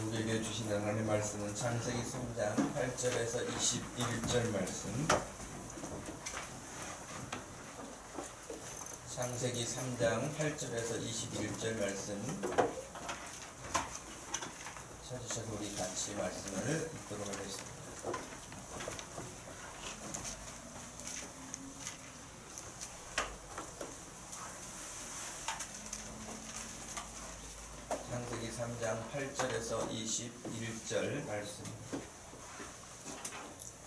우리에게 주신 하나님의 말씀은 창세기 3장 8절에서 21절 말씀. 창세기 3장 8절에서 21절 말씀 찾으셔서 우리 같이 말씀을 읽도록 하겠습니다. 창세기 3장 8절에서 21절 말씀.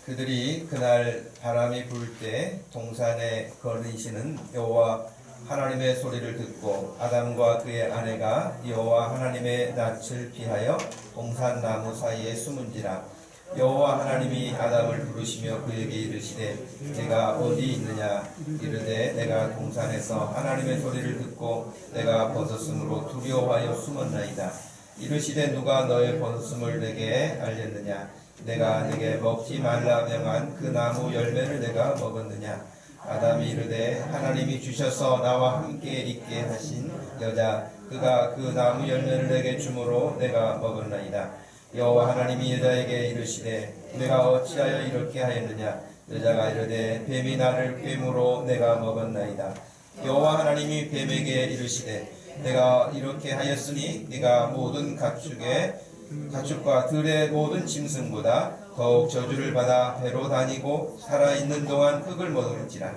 그들이 그날 바람이 불 때 동산에 거니시는 여호와 하나님의 소리를 듣고 아담과 그의 아내가 여호와 하나님의 낯을 피하여 동산 나무 사이에 숨은지라. 여호와 하나님이 아담을 부르시며 그에게 이르시되 내가 어디 있느냐. 이르되 내가 동산에서 하나님의 소리를 듣고 내가 벗었으므로 두려워하여 숨었나이다. 이르시되 누가 너의 벗었음을 내게 알렸느냐. 내가 내게 먹지 말라 명한 그 나무 열매를 내가 먹었느냐. 아담이 이르되 하나님이 주셔서 나와 함께 있게 하신 여자 그가 그 나무 열매를 내게 주므로 내가 먹었나이다. 여호와 하나님이 여자에게 이르시되 내가 어찌하여 이렇게 하였느냐. 여자가 이르되 뱀이 나를 꿰므로 내가 먹었나이다. 여호와 하나님이 뱀에게 이르시되 내가 이렇게 하였으니 네가 모든 가축과 들의 모든 짐승보다 더욱 저주를 받아 배로 다니고 살아있는 동안 흙을 먹을지라.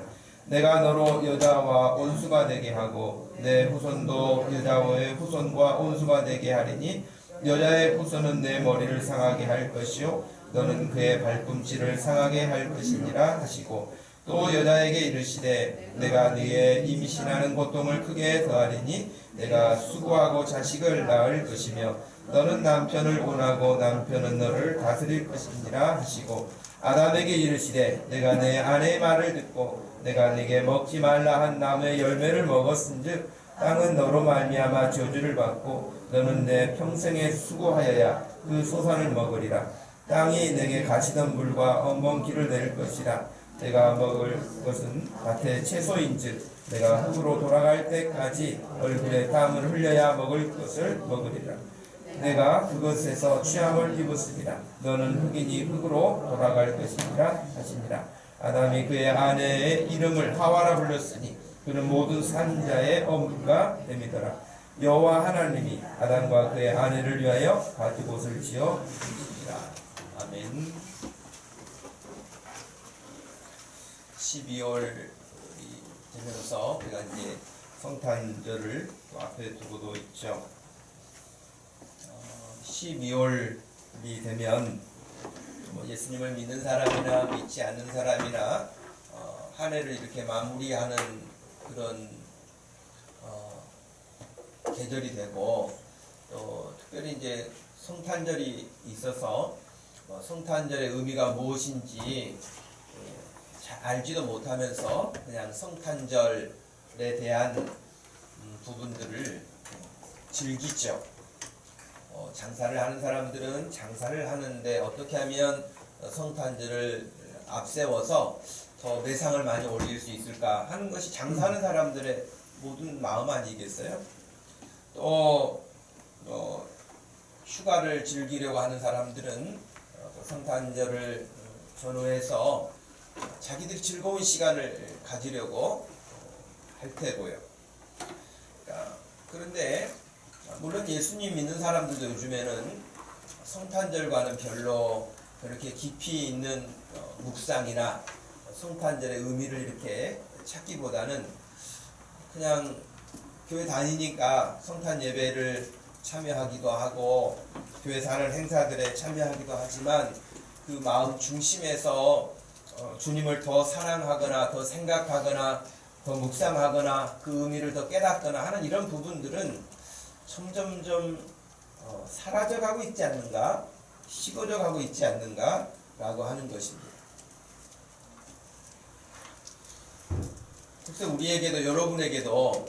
내가 너로 여자와 온수가 되게 하고 내 후손도 여자의 후손과 온수가 되게 하리니 여자의 후손은 내 머리를 상하게 할 것이요 너는 그의 발꿈치를 상하게 할 것이니라 하시고 또 여자에게 이르시되 내가 네게 임신하는 고통을 크게 더하리니 내가 수고하고 자식을 낳을 것이며 너는 남편을 원하고 남편은 너를 다스릴 것이니라 하시고 아담에게 이르시되 내가 내 아내의 말을 듣고 내가 네게 먹지 말라 한 나무의 열매를 먹었은즉 땅은 너로 말미암아 저주를 받고 너는 내 평생에 수고하여야 그 소산을 먹으리라. 땅이 내게 가시던 물과 엄먼 길을 낼 것이라. 내가 먹을 것은 밭의 채소인즉 내가 흙으로 돌아갈 때까지 얼굴에 땀을 흘려야 먹을 것을 먹으리라. 내가 그것에서 취함을 입었으리라. 너는 흙이니 흙으로 돌아갈 것이니라 하시니라. 아담이 그의 아내의 이름을 하와라 불렀으니 그는 모든 산자의 어머니가 됨이더라. 여호와 하나님이 아담과 그의 아내를 위하여 가죽옷을 지어 주시니라. 아멘. 12월이 되면서 우리가 이제 성탄절을 또 앞에 두고도 있죠. 12월이 되면 예수님을 믿는 사람이나 믿지 않는 사람이나 한 해를 이렇게 마무리하는 그런 계절이 되고 또 특별히 이제 성탄절이 있어서 성탄절의 의미가 무엇인지 잘 알지도 못하면서 그냥 성탄절에 대한 부분들을 즐기죠. 장사를 하는 사람들은 장사를 하는데 어떻게 하면 성탄절을 앞세워서 더 매상을 많이 올릴 수 있을까 하는 것이 장사하는 사람들의 모든 마음 아니겠어요? 또 휴가를 즐기려고 하는 사람들은 성탄절을 전후해서 자기들 즐거운 시간을 가지려고 할 테고요. 그런데 물론 예수님 믿는 사람들도 요즘에는 성탄절과는 별로 그렇게 깊이 있는 묵상이나 성탄절의 의미를 이렇게 찾기보다는 그냥 교회 다니니까 성탄 예배를 참여하기도 하고 교회에서 하는 행사들에 참여하기도 하지만 그 마음 중심에서 주님을 더 사랑하거나 더 생각하거나 더 묵상하거나 그 의미를 더 깨닫거나 하는 이런 부분들은 점점점 사라져가고 있지 않는가, 식어져가고 있지 않는가 라고 하는 것입니다. 그래서 우리에게도 여러분에게도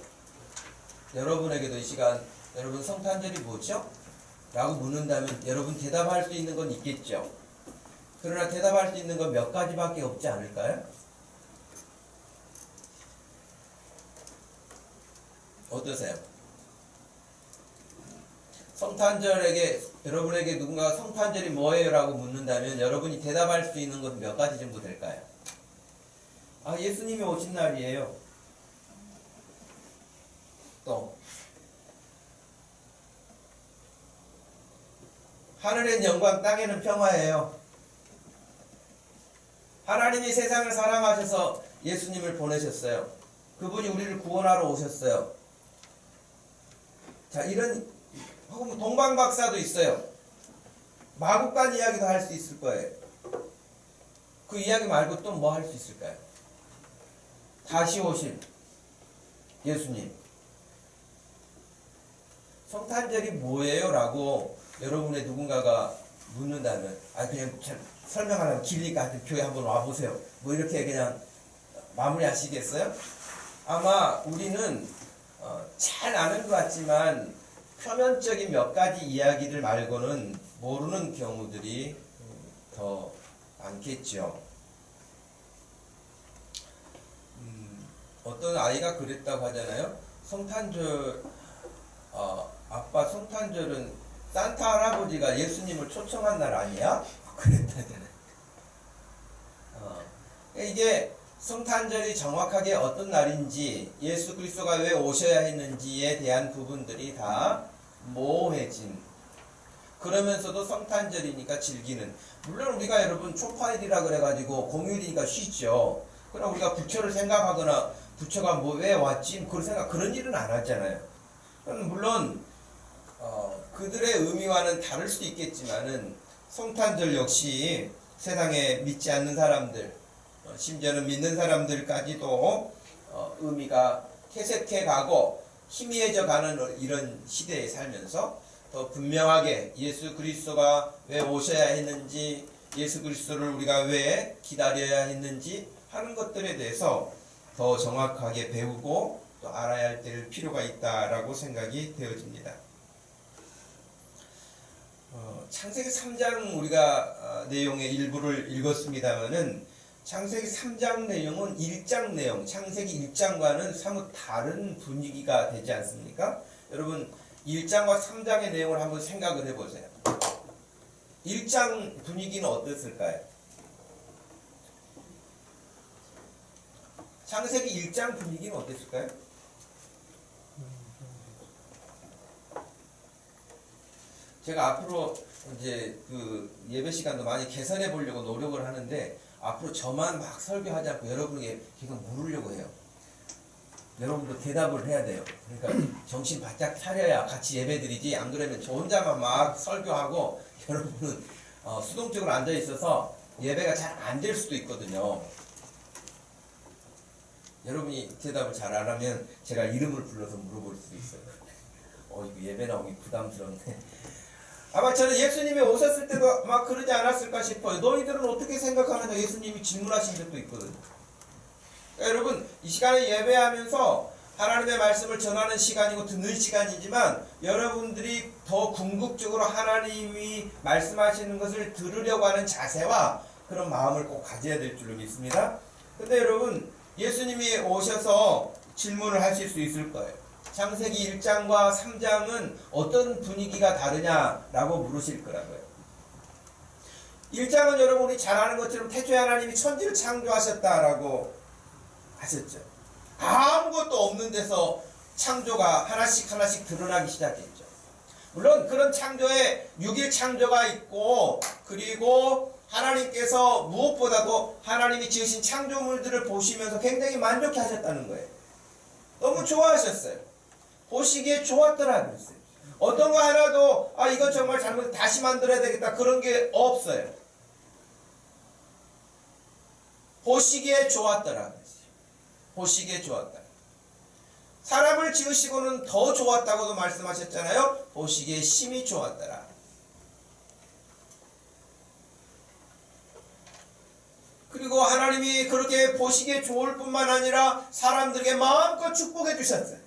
이 시간 여러분 성탄절이 뭐죠? 라고 묻는다면 여러분 대답할 수 있는 건 있겠죠. 그러나 대답할 수 있는 건 몇 가지밖에 없지 않을까요? 어떠세요? 여러분에게 누군가가 성탄절이 뭐예요? 라고 묻는다면 여러분이 대답할 수 있는 것은 몇 가지 정도 될까요? 예수님이 오신 날이에요. 또 하늘엔 영광 땅에는 평화예요. 하나님이 세상을 사랑하셔서 예수님을 보내셨어요. 그분이 우리를 구원하러 오셨어요. 자, 이런 혹은 동방박사도 있어요. 마국간 이야기도 할 수 있을 거예요. 그 이야기 말고 또 뭐 할 수 있을까요? 다시 오실 예수님. 성탄절이 뭐예요? 라고 여러분의 누군가가 묻는다면 그냥 설명하려면 길니까 하여튼 교회 한번 와보세요. 뭐 이렇게 그냥 마무리 하시겠어요? 아마 우리는 잘 아는 것 같지만 표면적인 몇 가지 이야기를 말고는 모르는 경우들이 더 많겠죠. 어떤 아이가 그랬다고 하잖아요. 성탄절, 아빠 성탄절은 산타 할아버지가 예수님을 초청한 날 아니야? 그랬다잖아요. 이게 성탄절이 정확하게 어떤 날인지 예수 그리스도가 왜 오셔야 했는지에 대한 부분들이 다 모호해진 그러면서도 성탄절이니까 즐기는. 물론 우리가 여러분 초파일이라 그래가지고 공휴일이니까 쉬죠. 그러나 우리가 부처를 생각하거나 부처가 뭐 왜 왔지 그런 일은 안 하잖아요. 물론 그들의 의미와는 다를 수도 있겠지만은 성탄절 역시 세상에 믿지 않는 사람들, 심지어는 믿는 사람들까지도 의미가 퇴색해 가고 희미해져 가는 이런 시대에 살면서 더 분명하게 예수 그리스도가 왜 오셔야 했는지, 예수 그리스도를 우리가 왜 기다려야 했는지 하는 것들에 대해서 더 정확하게 배우고 또 알아야 될 필요가 있다라고 생각이 되어집니다. 창세기 3장 우리가 내용의 일부를 읽었습니다만은 창세기 3장 내용은 1장 내용, 창세기 1장과는 사뭇 다른 분위기가 되지 않습니까? 여러분 1장과 3장의 내용을 한번 생각을 해보세요. 1장 분위기는 어땠을까요? 창세기 1장 분위기는 어땠을까요? 제가 앞으로 이제 그 예배 시간도 많이 개선해 보려고 노력을 하는데 앞으로 저만 막 설교하지 않고 여러분에게 계속 물으려고 해요. 여러분도 대답을 해야 돼요. 그러니까 정신 바짝 차려야 같이 예배 드리지, 안 그러면 저 혼자만 막 설교하고 여러분은 수동적으로 앉아 있어서 예배가 잘 안 될 수도 있거든요. 여러분이 대답을 잘 안 하면 제가 이름을 불러서 물어볼 수도 있어요. 이거 예배 나오기 부담스럽네. 아마 저는 예수님이 오셨을 때도 막 그러지 않았을까 싶어요. 너희들은 어떻게 생각하느냐 예수님이 질문하신 적도 있거든요. 그러니까 여러분 이 시간에 예배하면서 하나님의 말씀을 전하는 시간이고 듣는 시간이지만 여러분들이 더 궁극적으로 하나님이 말씀하시는 것을 들으려고 하는 자세와 그런 마음을 꼭 가져야 될 줄로 믿습니다. 근데 여러분 예수님이 오셔서 질문을 하실 수 있을 거예요. 창세기 1장과 3장은 어떤 분위기가 다르냐라고 물으실 거라고요. 1장은 여러분 우리 잘 아는 것처럼 태초에 하나님이 천지를 창조하셨다라고 하셨죠. 아무것도 없는 데서 창조가 하나씩 하나씩 드러나기 시작했죠. 물론 그런 창조에 6일 창조가 있고 그리고 하나님께서 무엇보다도 하나님이 지으신 창조물들을 보시면서 굉장히 만족해 하셨다는 거예요. 너무 좋아하셨어요. 보시기에 좋았더라 그랬어요. 어떤 거 하나도 이건 정말 잘못 다시 만들어야 되겠다 그런 게 없어요. 보시기에 좋았더라 그랬어요. 보시기에 좋았다. 사람을 지으시고는 더 좋았다고도 말씀하셨잖아요. 보시기에 심히 좋았더라. 그리고 하나님이 그렇게 보시기에 좋을 뿐만 아니라 사람들에게 마음껏 축복해 주셨어요.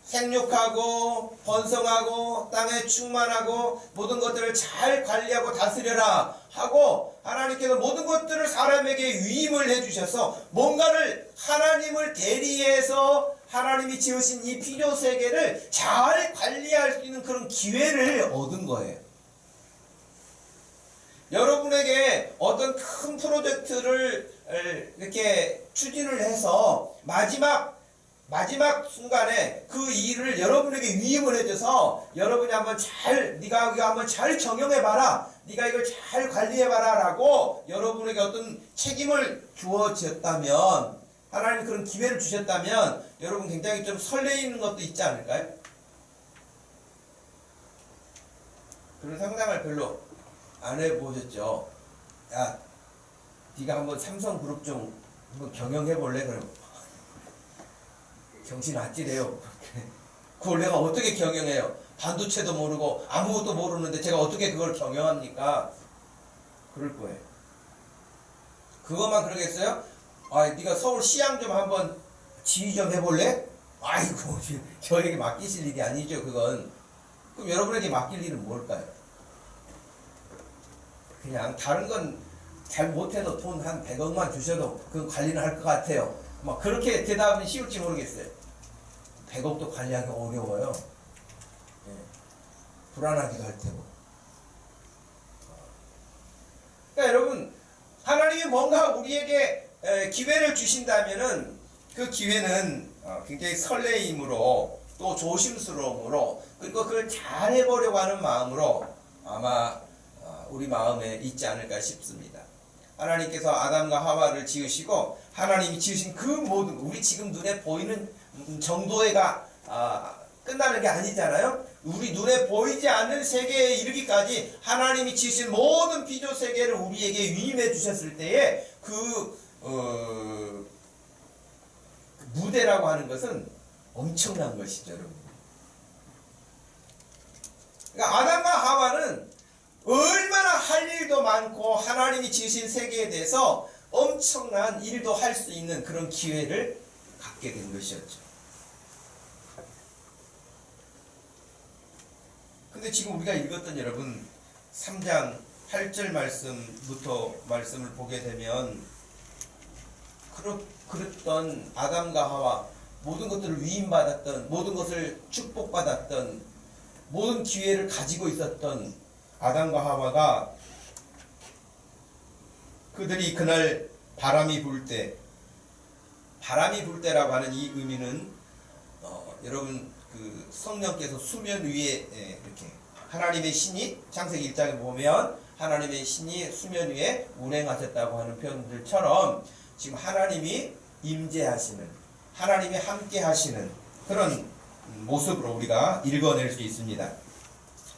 생육하고 번성하고 땅에 충만하고 모든 것들을 잘 관리하고 다스려라 하고 하나님께서 모든 것들을 사람에게 위임을 해주셔서 뭔가를 하나님을 대리해서 하나님이 지으신 이 필요세계를 잘 관리할 수 있는 그런 기회를 얻은 거예요. 여러분에게 어떤 큰 프로젝트를 이렇게 추진을 해서 마지막 순간에 그 일을 여러분에게 위임을 해줘서 여러분이 네가 이거 한번 잘 경영해봐라, 네가 이걸 잘 관리해봐라 라고 여러분에게 어떤 책임을 주어졌다면, 하나님이 그런 기회를 주셨다면 여러분 굉장히 좀 설레이는 것도 있지 않을까요? 그런 상상을 별로 안 해보셨죠? 야, 네가 한번 삼성그룹 좀 한번 경영해볼래? 그럼 정신 아찔해요. 그걸 내가 어떻게 경영해요? 반도체도 모르고 아무것도 모르는데 제가 어떻게 그걸 경영합니까? 그럴 거예요. 그것만 그러겠어요? 네가 서울 시향 좀 한번 지휘 좀 해볼래? 아이고, 저에게 맡기실 일이 아니죠, 그건. 그럼 여러분에게 맡길 일은 뭘까요? 그냥 다른 건 잘 못해도 돈 한 100억만 주셔도 그 관리는 할 것 같아요. 막 그렇게 대답은 쉬울지 모르겠어요. 100억도 관리하기 어려워요. 예. 불안하기도 할 테고. 그러니까 여러분, 하나님이 뭔가 우리에게 기회를 주신다면은 그 기회는 굉장히 설레임으로 또 조심스러움으로 그리고 그걸 잘해보려고 하는 마음으로 아마 우리 마음에 있지 않을까 싶습니다. 하나님께서 아담과 하와를 지으시고 하나님이 지으신 그 모든 우리 지금 눈에 보이는 정도가 끝나는 게 아니잖아요. 우리 눈에 보이지 않는 세계에 이르기까지 하나님이 지으신 모든 피조 세계를 우리에게 위임해 주셨을 때에 무대라고 하는 것은 엄청난 것이죠, 여러분. 그러니까 아담과 하와는 얼마나 할 일도 많고 하나님이 지으신 세계에 대해서 엄청난 일도 할 수 있는 그런 기회를 갖게 된 것이었죠. 근데 지금 우리가 읽었던 여러분 3장 8절 말씀부터 말씀을 보게 되면 그랬던 아담과 하와 모든 것들을 위임받았던 모든 것을 축복받았던 모든 기회를 가지고 있었던 아담과 하와가 그들이 그날 바람이 불 때라고 하는 이 의미는 여러분 그 성령께서 수면 위에 이렇게 하나님의 신이 창세기 1장에 보면 하나님의 신이 수면 위에 운행하셨다고 하는 표현들처럼 지금 하나님이 임재하시는 하나님이 함께 하시는 그런 모습으로 우리가 읽어낼 수 있습니다.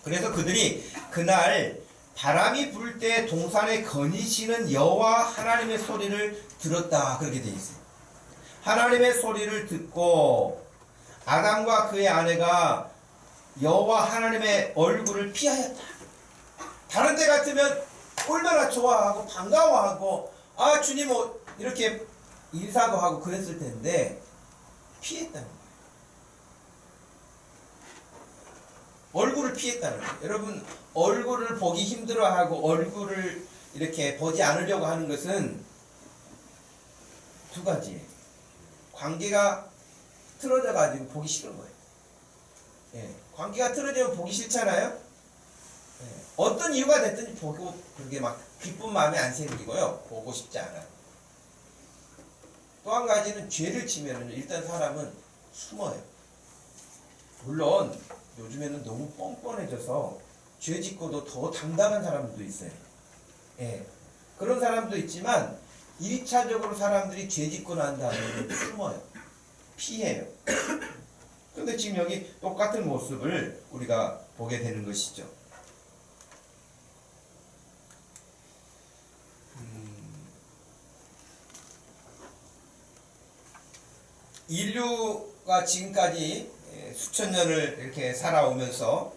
그래서 그들이 그날 바람이 불 때 동산에 거니시는 여호와 하나님의 소리를 들었다 그렇게 되어 있어요. 하나님의 소리를 듣고 아담과 그의 아내가 여호와 하나님의 얼굴을 피하였다. 다른 때 같으면 얼마나 좋아하고 반가워하고 주님 이렇게 인사도 하고 그랬을 텐데 피했다는 거예요. 얼굴을 피했다는 거예요. 여러분 얼굴을 보기 힘들어하고 얼굴을 이렇게 보지 않으려고 하는 것은 두 가지예요. 관계가 틀어져 가지고 보기 싫은 거예요. 관계가 틀어지면 보기 싫잖아요. 어떤 이유가 됐든지 보고 그렇게 막 기쁜 마음이 안 생기고요. 보고 싶지 않아요. 또 한 가지는 죄를 지면은 일단 사람은 숨어요. 물론 요즘에는 너무 뻔뻔해져서 죄 짓고도 더 당당한 사람들도 있어요. 그런 사람도 있지만 1차적으로 사람들이 죄 짓고 난 다음에 숨어요. 피해요. 그런데 지금 여기 똑같은 모습을 우리가 보게 되는 것이죠. 인류가 지금까지 수천 년을 이렇게 살아오면서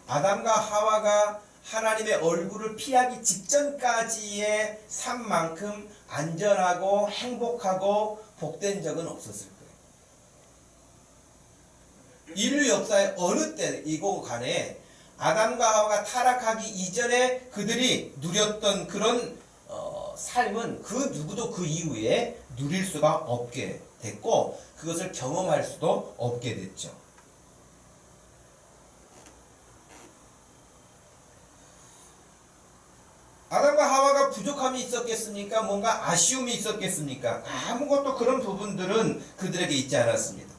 아담과 하와가 하나님의 얼굴을 피하기 직전까지의 삶만큼 안전하고 행복하고 복된 적은 없었을 거예요. 인류 역사의 어느 때이고 간에 아담과 하와가 타락하기 이전에 그들이 누렸던 그런 삶은 그 누구도 그 이후에 누릴 수가 없게 됐고 그것을 경험할 수도 없게 됐죠. 아담과 하와가 부족함이 있었겠습니까? 뭔가 아쉬움이 있었겠습니까? 아무것도 그런 부분들은 그들에게 있지 않았습니다.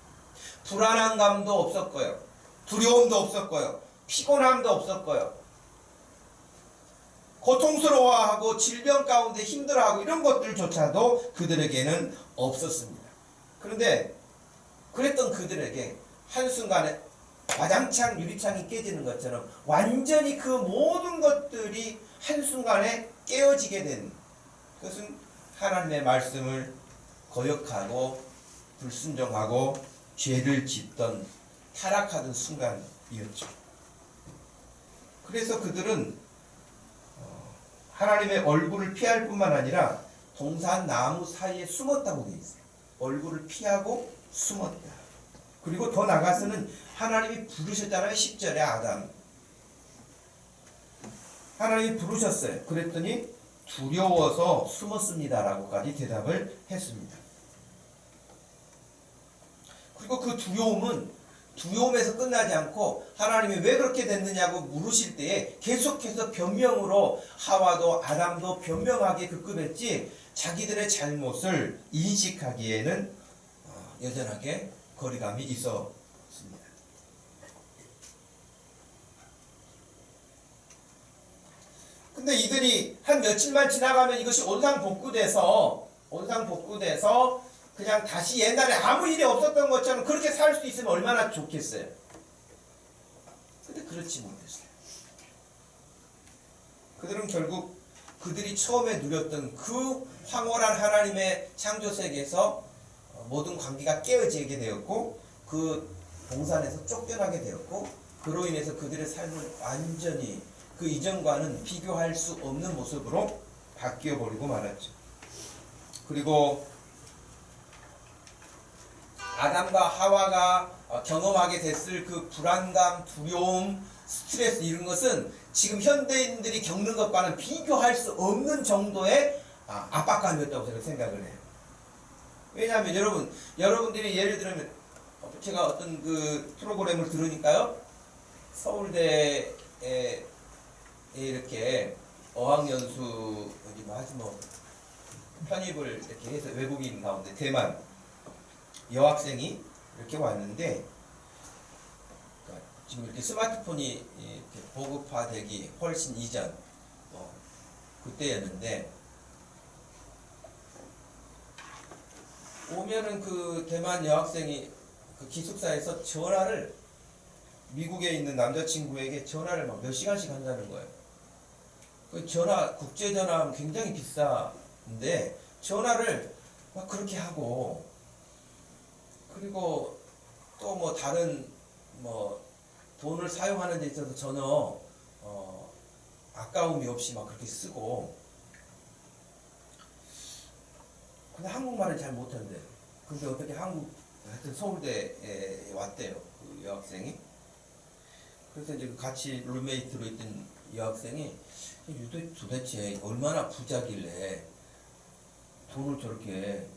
불안한 감도 없었고요. 두려움도 없었고요. 피곤함도 없었고요. 고통스러워하고 질병 가운데 힘들어하고 이런 것들조차도 그들에게는 없었습니다. 그런데 그랬던 그들에게 한순간에 와장창 유리창이 깨지는 것처럼 완전히 그 모든 것들이 한순간에 깨어지게 된 그것은 하나님의 말씀을 거역하고 불순종하고 죄를 짓던 타락하던 순간이었죠. 그래서 그들은 하나님의 얼굴을 피할 뿐만 아니라 동산 나무 사이에 숨었다고 되어 있어요. 얼굴을 피하고 숨었다. 그리고 더 나가서는 하나님이 부르셨잖아요. 10절에 아담. 하나님이 부르셨어요. 그랬더니 두려워서 숨었습니다라고까지 대답을 했습니다. 그리고 그 두려움에서 끝나지 않고 하나님이 왜 그렇게 됐느냐고 물으실 때에 계속해서 변명으로 하와도 아담도 변명하게 급급했지 자기들의 잘못을 인식하기에는 여전하게 거리감이 있었습니다. 근데 이들이 한 며칠만 지나가면 이것이 온상복구돼서 그냥 다시 옛날에 아무 일이 없었던 것처럼 그렇게 살 수 있으면 얼마나 좋겠어요. 근데 그렇지 못했어요. 그들은 결국 그들이 처음에 누렸던 그 황홀한 하나님의 창조 세계에서 모든 관계가 깨어지게 되었고, 그 동산에서 쫓겨나게 되었고, 그로 인해서 그들의 삶은 완전히 그 이전과는 비교할 수 없는 모습으로 바뀌어 버리고 말았죠. 그리고 아담과 하와가 경험하게 됐을 그 불안감, 두려움, 스트레스, 이런 것은 지금 현대인들이 겪는 것과는 비교할 수 없는 정도의 압박감이었다고 저는 생각을 해요. 왜냐하면 여러분들이 예를 들면 제가 어떤 그 프로그램을 들으니까요, 서울대에 이렇게 어학연수 편입을 이렇게 해서 외국인 가운데 대만 여학생이 이렇게 왔는데, 지금 이렇게 스마트폰이 이렇게 보급화되기 훨씬 이전 그때였는데, 오면은 그 대만 여학생이 그 기숙사에서 전화를, 미국에 있는 남자친구에게 전화를 막 몇 시간씩 한다는 거예요. 그 전화, 국제 전화하면 굉장히 비싼데 전화를 막 그렇게 하고, 그리고 또 뭐 다른 뭐 돈을 사용하는 데 있어서 전혀 아까움이 없이 막 그렇게 쓰고, 근데 한국말을 잘 못한대. 근데 어떻게 하여튼 서울대에 왔대요, 그 여학생이. 그래서 이제 같이 룸메이트로 있던 여학생이 도대체 얼마나 부자길래 돈을 저렇게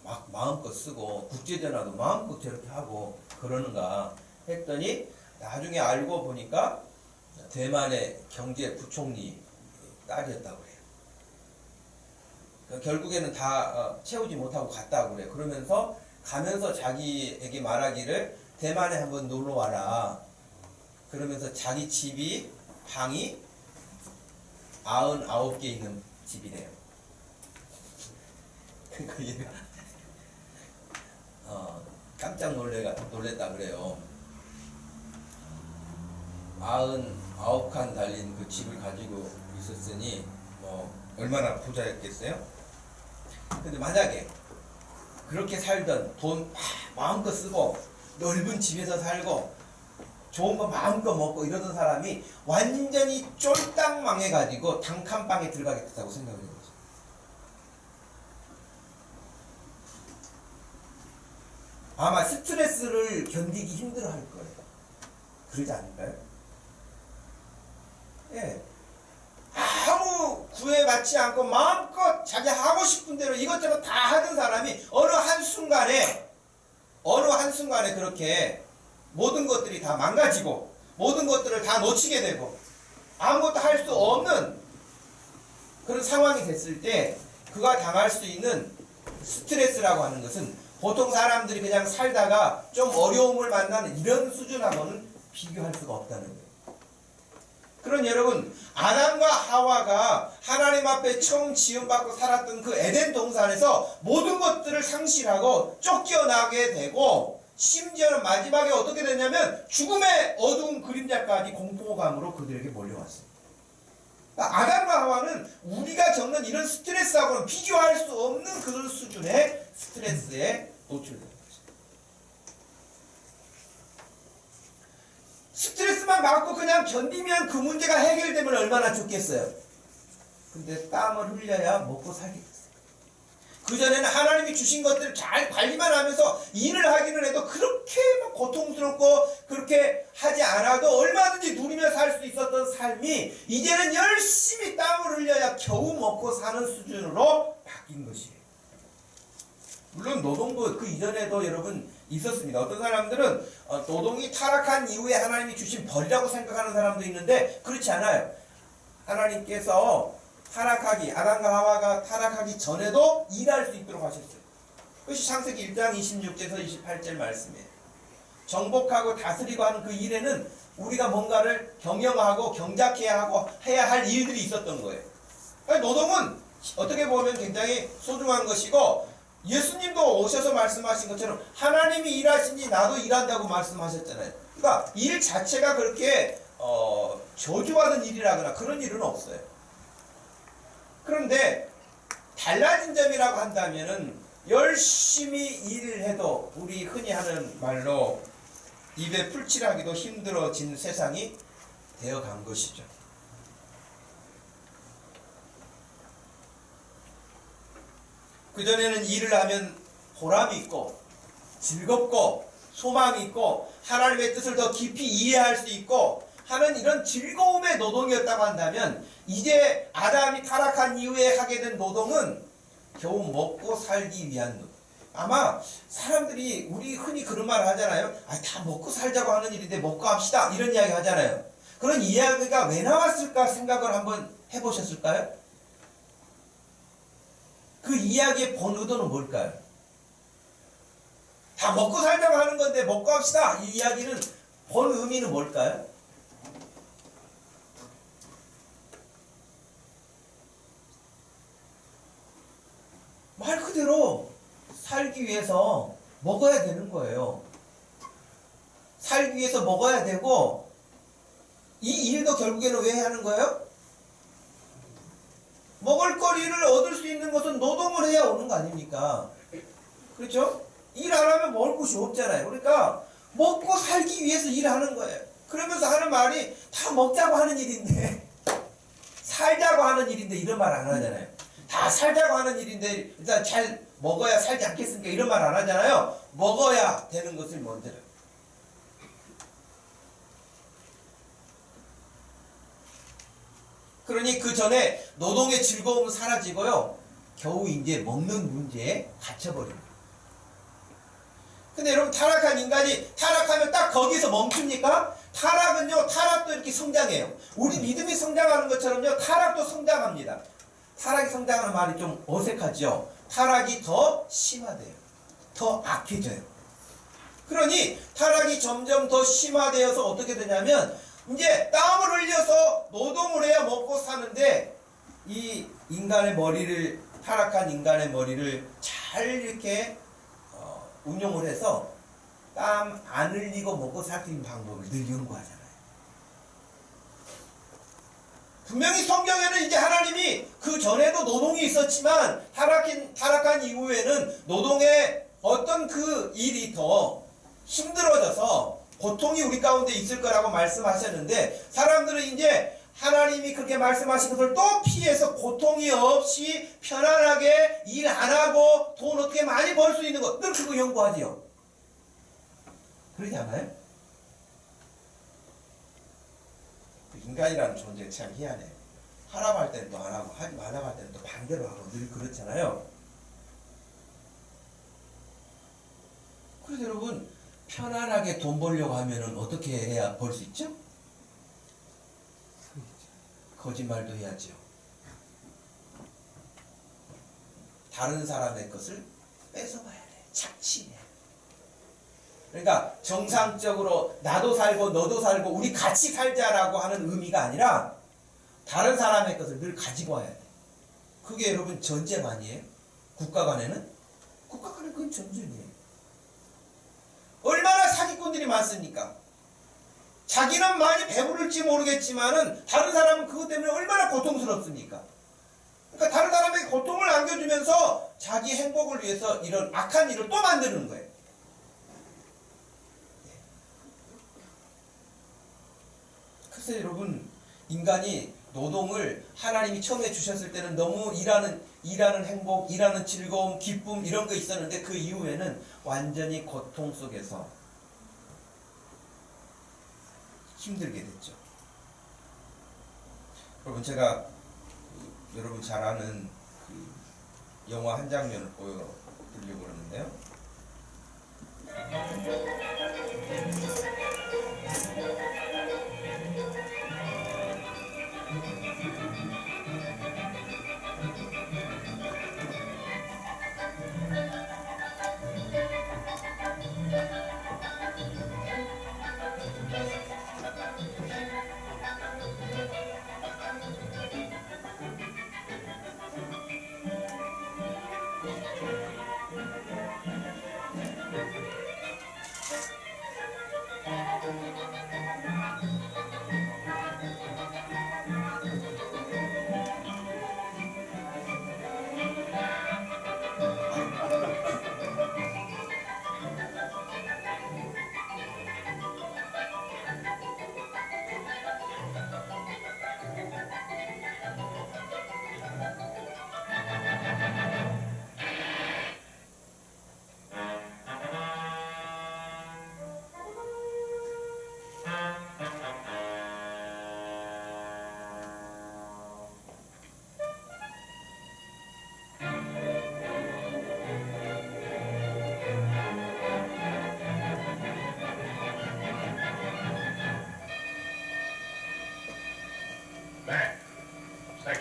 막 마음껏 쓰고 국제전화도 마음껏 저렇게 하고 그러는가 했더니, 나중에 알고 보니까 대만의 경제부총리 딸이었다고 그래요. 결국에는 다 채우지 못하고 갔다고 그래요. 그러면서 가면서 자기에게 말하기를 대만에 한번 놀러 와라. 그러면서 자기 집이, 방이 99개 있는 집이래요. 그러니까 얘가 깜짝 놀랬다 그래요. 99칸 달린 그 집을 가지고 있었으니 뭐 얼마나 부자였겠어요? 근데 만약에 그렇게 살던, 돈 마음껏 쓰고 넓은 집에서 살고 좋은 거 마음껏 먹고 이러던 사람이 완전히 쫄딱 망해가지고 단칸방에 들어가겠다고 생각을 해요. 아마 스트레스를 견디기 힘들어 할 거예요. 그러지 않을까요? 예. 아무 구애받지 않고 마음껏 자기 하고 싶은 대로 이것저것 다 하던 사람이 어느 한순간에 그렇게 모든 것들이 다 망가지고 모든 것들을 다 놓치게 되고 아무것도 할 수 없는 그런 상황이 됐을 때 그가 당할 수 있는 스트레스라고 하는 것은 보통 사람들이 그냥 살다가 좀 어려움을 만나는 이런 수준하고는 비교할 수가 없다는 거예요. 그런 여러분, 아담과 하와가 하나님 앞에 처음 지음받고 살았던 그 에덴 동산에서 모든 것들을 상실하고 쫓겨나게 되고, 심지어는 마지막에 어떻게 됐냐면 죽음의 어두운 그림자까지 공포감으로 그들에게 몰려왔어요. 그러니까 아담과 하와는 우리가 겪는 이런 스트레스하고는 비교할 수 없는 그런 수준의 스트레스에 노출된 거죠. 스트레스만 받고 그냥 견디면 그 문제가 해결되면 얼마나 좋겠어요. 근데 땀을 흘려야 먹고 살겠어요. 그전에는 하나님이 주신 것들을 잘 관리만 하면서 일을 하기는 해도 그렇게 막 고통스럽고 그렇게 하지 않아도 얼마든지 누리며 살 수 있었던 삶이 이제는 열심히 땀을 흘려야 겨우 먹고 사는 수준으로 바뀐 것이에요. 물론 노동부 그 이전에도 여러분 있었습니다. 어떤 사람들은 노동이 타락한 이후에 하나님이 주신 벌이라고 생각하는 사람도 있는데 그렇지 않아요. 하나님께서 아담과 하와가 타락하기 전에도 일할 수 있도록 하셨어요. 그것이 창세기 1장 26절에서 28절 말씀이에요. 정복하고 다스리고 하는 그 일에는 우리가 뭔가를 경영하고 경작해야 하고 해야 할 일들이 있었던 거예요. 그러니까 노동은 어떻게 보면 굉장히 소중한 것이고, 예수님도 오셔서 말씀하신 것처럼 하나님이 일하시니 나도 일한다고 말씀하셨잖아요. 그러니까 일 자체가 그렇게 저주받은 일이라거나 그런 일은 없어요. 그런데 달라진 점이라고 한다면은 열심히 일을 해도 우리 흔히 하는 말로 입에 풀칠하기도 힘들어진 세상이 되어간 것이죠. 그전에는 일을 하면 보람이 있고 즐겁고 소망이 있고 하나님의 뜻을 더 깊이 이해할 수 있고 하는 이런 즐거움의 노동이었다고 한다면, 이제 아담이 타락한 이후에 하게 된 노동은 겨우 먹고 살기 위한 노동. 아마 사람들이 우리 흔히 그런 말을 하잖아요. 다 먹고 살자고 하는 일인데 먹고 합시다, 이런 이야기 하잖아요. 그런 이야기가 왜 나왔을까 생각을 한번 해보셨을까요? 그 이야기의 본 의도는 뭘까요? 다 먹고 살자고 하는 건데 먹고 합시다, 이 이야기는 본 의미는 뭘까요? 말 그대로 살기 위해서 먹어야 되는 거예요. 살기 위해서 먹어야 되고, 이 일도 결국에는 왜 하는 거예요? 먹을거리를 얻을 수 있는 것은 노동을 해야 오는 거 아닙니까? 그렇죠? 일 안 하면 먹을 곳이 없잖아요. 그러니까 먹고 살기 위해서 일하는 거예요. 그러면서 하는 말이 다 먹자고 하는 일인데 살자고 하는 일인데 이런 말 안 하잖아요. 다 살자고 하는 일인데 일단 잘 먹어야 살지 않겠습니까? 이런 말 안 하잖아요. 먹어야 되는 것을 먼저. 그러니 그 전에 노동의 즐거움은 사라지고요, 겨우 이제 먹는 문제에 갇혀버립니다. 근데 여러분, 타락한 인간이 타락하면 딱 거기서 멈춥니까? 타락은요, 타락도 이렇게 성장해요. 우리 믿음이 성장하는 것처럼요, 타락도 성장합니다. 타락이 성장하는 말이 좀 어색하죠. 타락이 더 심화돼요. 더 악해져요. 그러니 타락이 점점 더 심화되어서 어떻게 되냐면, 이제 땀을 흘려서 노동을 해야 먹고 사는데, 이 인간의 머리를, 타락한 인간의 머리를 잘 이렇게 운용을 해서 땀 안 흘리고 먹고 살 수 있는 방법을 늘 연구하잖아요. 분명히 성경에는 이제 하나님이 그 전에도 노동이 있었지만 타락한 이후에는 노동의 어떤 그 일이 더 힘들어져서 고통이 우리 가운데 있을 거라고 말씀하셨는데, 사람들은 이제 하나님이 그렇게 말씀하신 것을 또 피해서 고통이 없이 편안하게 일 안 하고 돈 어떻게 많이 벌 수 있는 것, 늘 그거 연구하지요. 그러지 않아요? 인간이라는 존재 참 희한해. 하라고 할 때는 또 안 하고, 하지 말라고 할 때는 또 반대로 하고, 늘 그렇잖아요. 그래서 여러분, 편안하게 돈 벌려고 하면은 어떻게 해야 벌 수 있죠? 거짓말도 해야죠. 다른 사람의 것을 뺏어가야 돼. 착취해. 그러니까 정상적으로 나도 살고 너도 살고 우리 같이 살자라고 하는 의미가 아니라 다른 사람의 것을 늘 가지고 와야 돼. 그게 여러분 전쟁 아니에요? 국가 간에는? 국가 간에 그건 전쟁이에요. 얼마나 사기꾼들이 많습니까? 자기는 많이 배부를지 모르겠지만은 다른 사람은 그것 때문에 얼마나 고통스럽습니까? 그러니까 다른 사람에게 고통을 안겨주면서 자기 행복을 위해서 이런 악한 일을 또 만드는 거예요. 그래서 여러분, 인간이 노동을 하나님이 처음에 주셨을 때는 너무 일하는 행복, 일하는 즐거움, 기쁨 이런 거 있었는데, 그 이후에는 완전히 고통 속에서 힘들게 됐죠. 여러분, 제가 여러분 잘 아는 그 영화 한 장면을 보여드리려고 그러는데요.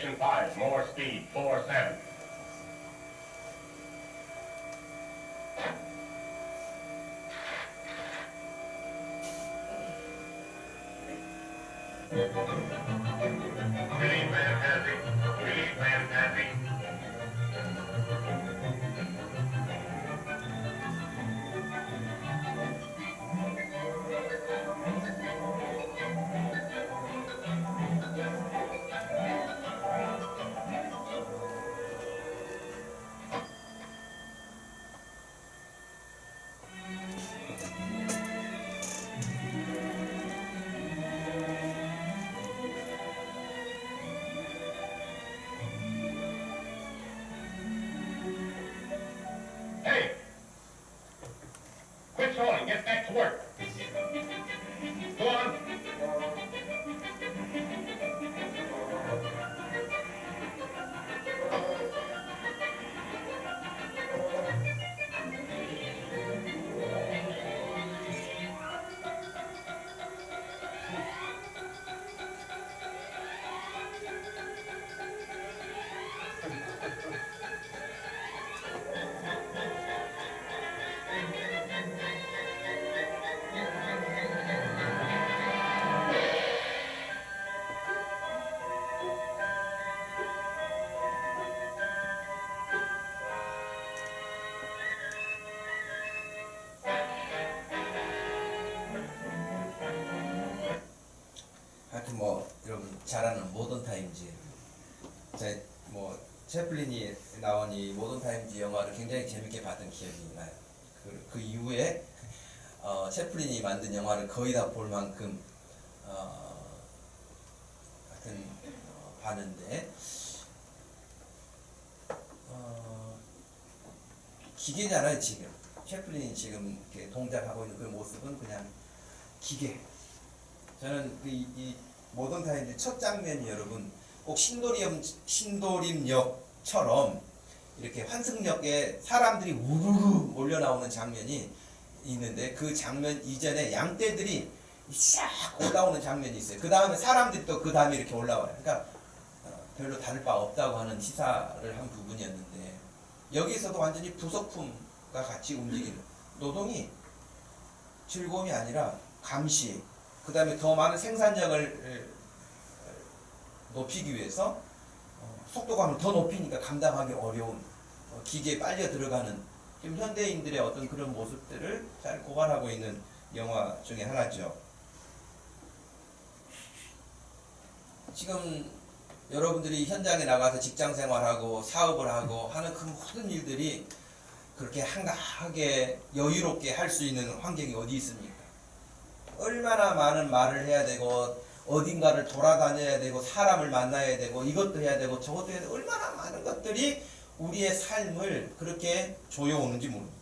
Section 5, more speed, 4-7. Relief man passing. Relief man passing. Hey! Quit stalling. Get back to work. Go on. 하여튼 뭐 여러분 잘 아는 모던 타임즈, 뭐 채플린이 나온 이 모던 타임즈 영화를 굉장히 재밌게 봤던 기억이 나요. 그 이후에 채플린이 만든 영화를 거의 다 볼 만큼 하여튼 봤는데 기계잖아요 지금. 채플린이 지금 이렇게 동작하고 있는 그 모습은 그냥 기계. 저는 이 모던 타임즈 첫 장면이 여러분 꼭 신도림역처럼 이렇게 환승역에 사람들이 우르르 몰려 나오는 장면이 있는데, 그 장면 이전에 양떼들이 싹 올라오는 장면이 있어요. 그 다음에 사람들이 또 그 다음에 이렇게 올라와요. 그러니까 별로 다를 바 없다고 하는 시사를 한 부분이었는데, 여기서도 완전히 부속품과 같이 움직이는 노동이 즐거움이 아니라 감시, 그 다음에 더 많은 생산력을 높이기 위해서 속도감을 더 높이니까 감당하기 어려운 기계에 빨려 들어가는 지금 현대인들의 어떤 그런 모습들을 잘 고발하고 있는 영화 중에 하나죠. 지금 여러분들이 현장에 나가서 직장 생활하고 사업을 하고 하는 그 모든 일들이 그렇게 한가하게 여유롭게 할 수 있는 환경이 어디 있습니까? 얼마나 많은 말을 해야 되고 어딘가를 돌아다녀야 되고 사람을 만나야 되고 이것도 해야 되고 저것도 해야 되고, 얼마나 많은 것들이 우리의 삶을 그렇게 조여오는지 모릅니다.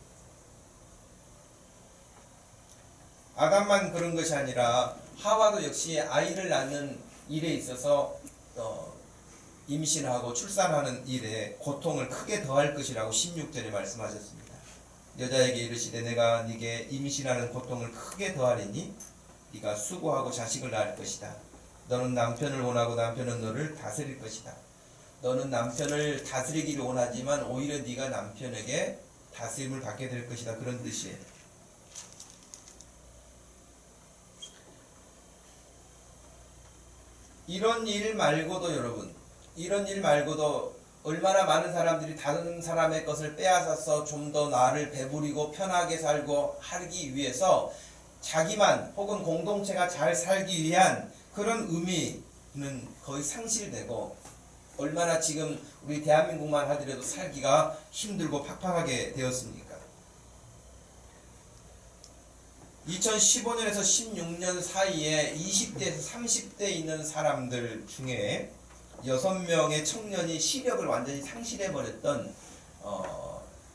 아담만 그런 것이 아니라 하와도 역시 아이를 낳는 일에 있어서 임신하고 출산하는 일에 고통을 크게 더할 것이라고 16절에 말씀하셨습니다. 여자에게 이르시되 내가 네게 임신하는 고통을 크게 더하리니 네가 수고하고 자식을 낳을 것이다. 너는 남편을 원하고 남편은 너를 다스릴 것이다. 너는 남편을 다스리기를 원하지만 오히려 네가 남편에게 다스림을 받게 될 것이다. 그런 뜻이에요. 이런 일 말고도 여러분, 이런 일 말고도 얼마나 많은 사람들이 다른 사람의 것을 빼앗아서 좀 더 나를 배부리고 편하게 살고 하기 위해서 자기만 혹은 공동체가 잘 살기 위한 그런 의미는 거의 상실되고, 얼마나 지금 우리 대한민국만 하더라도 살기가 힘들고 팍팍하게 되었습니까? 2015년에서 16년 사이에 20대에서 30대에 있는 사람들 중에 6명의 청년이 시력을 완전히 상실해버렸던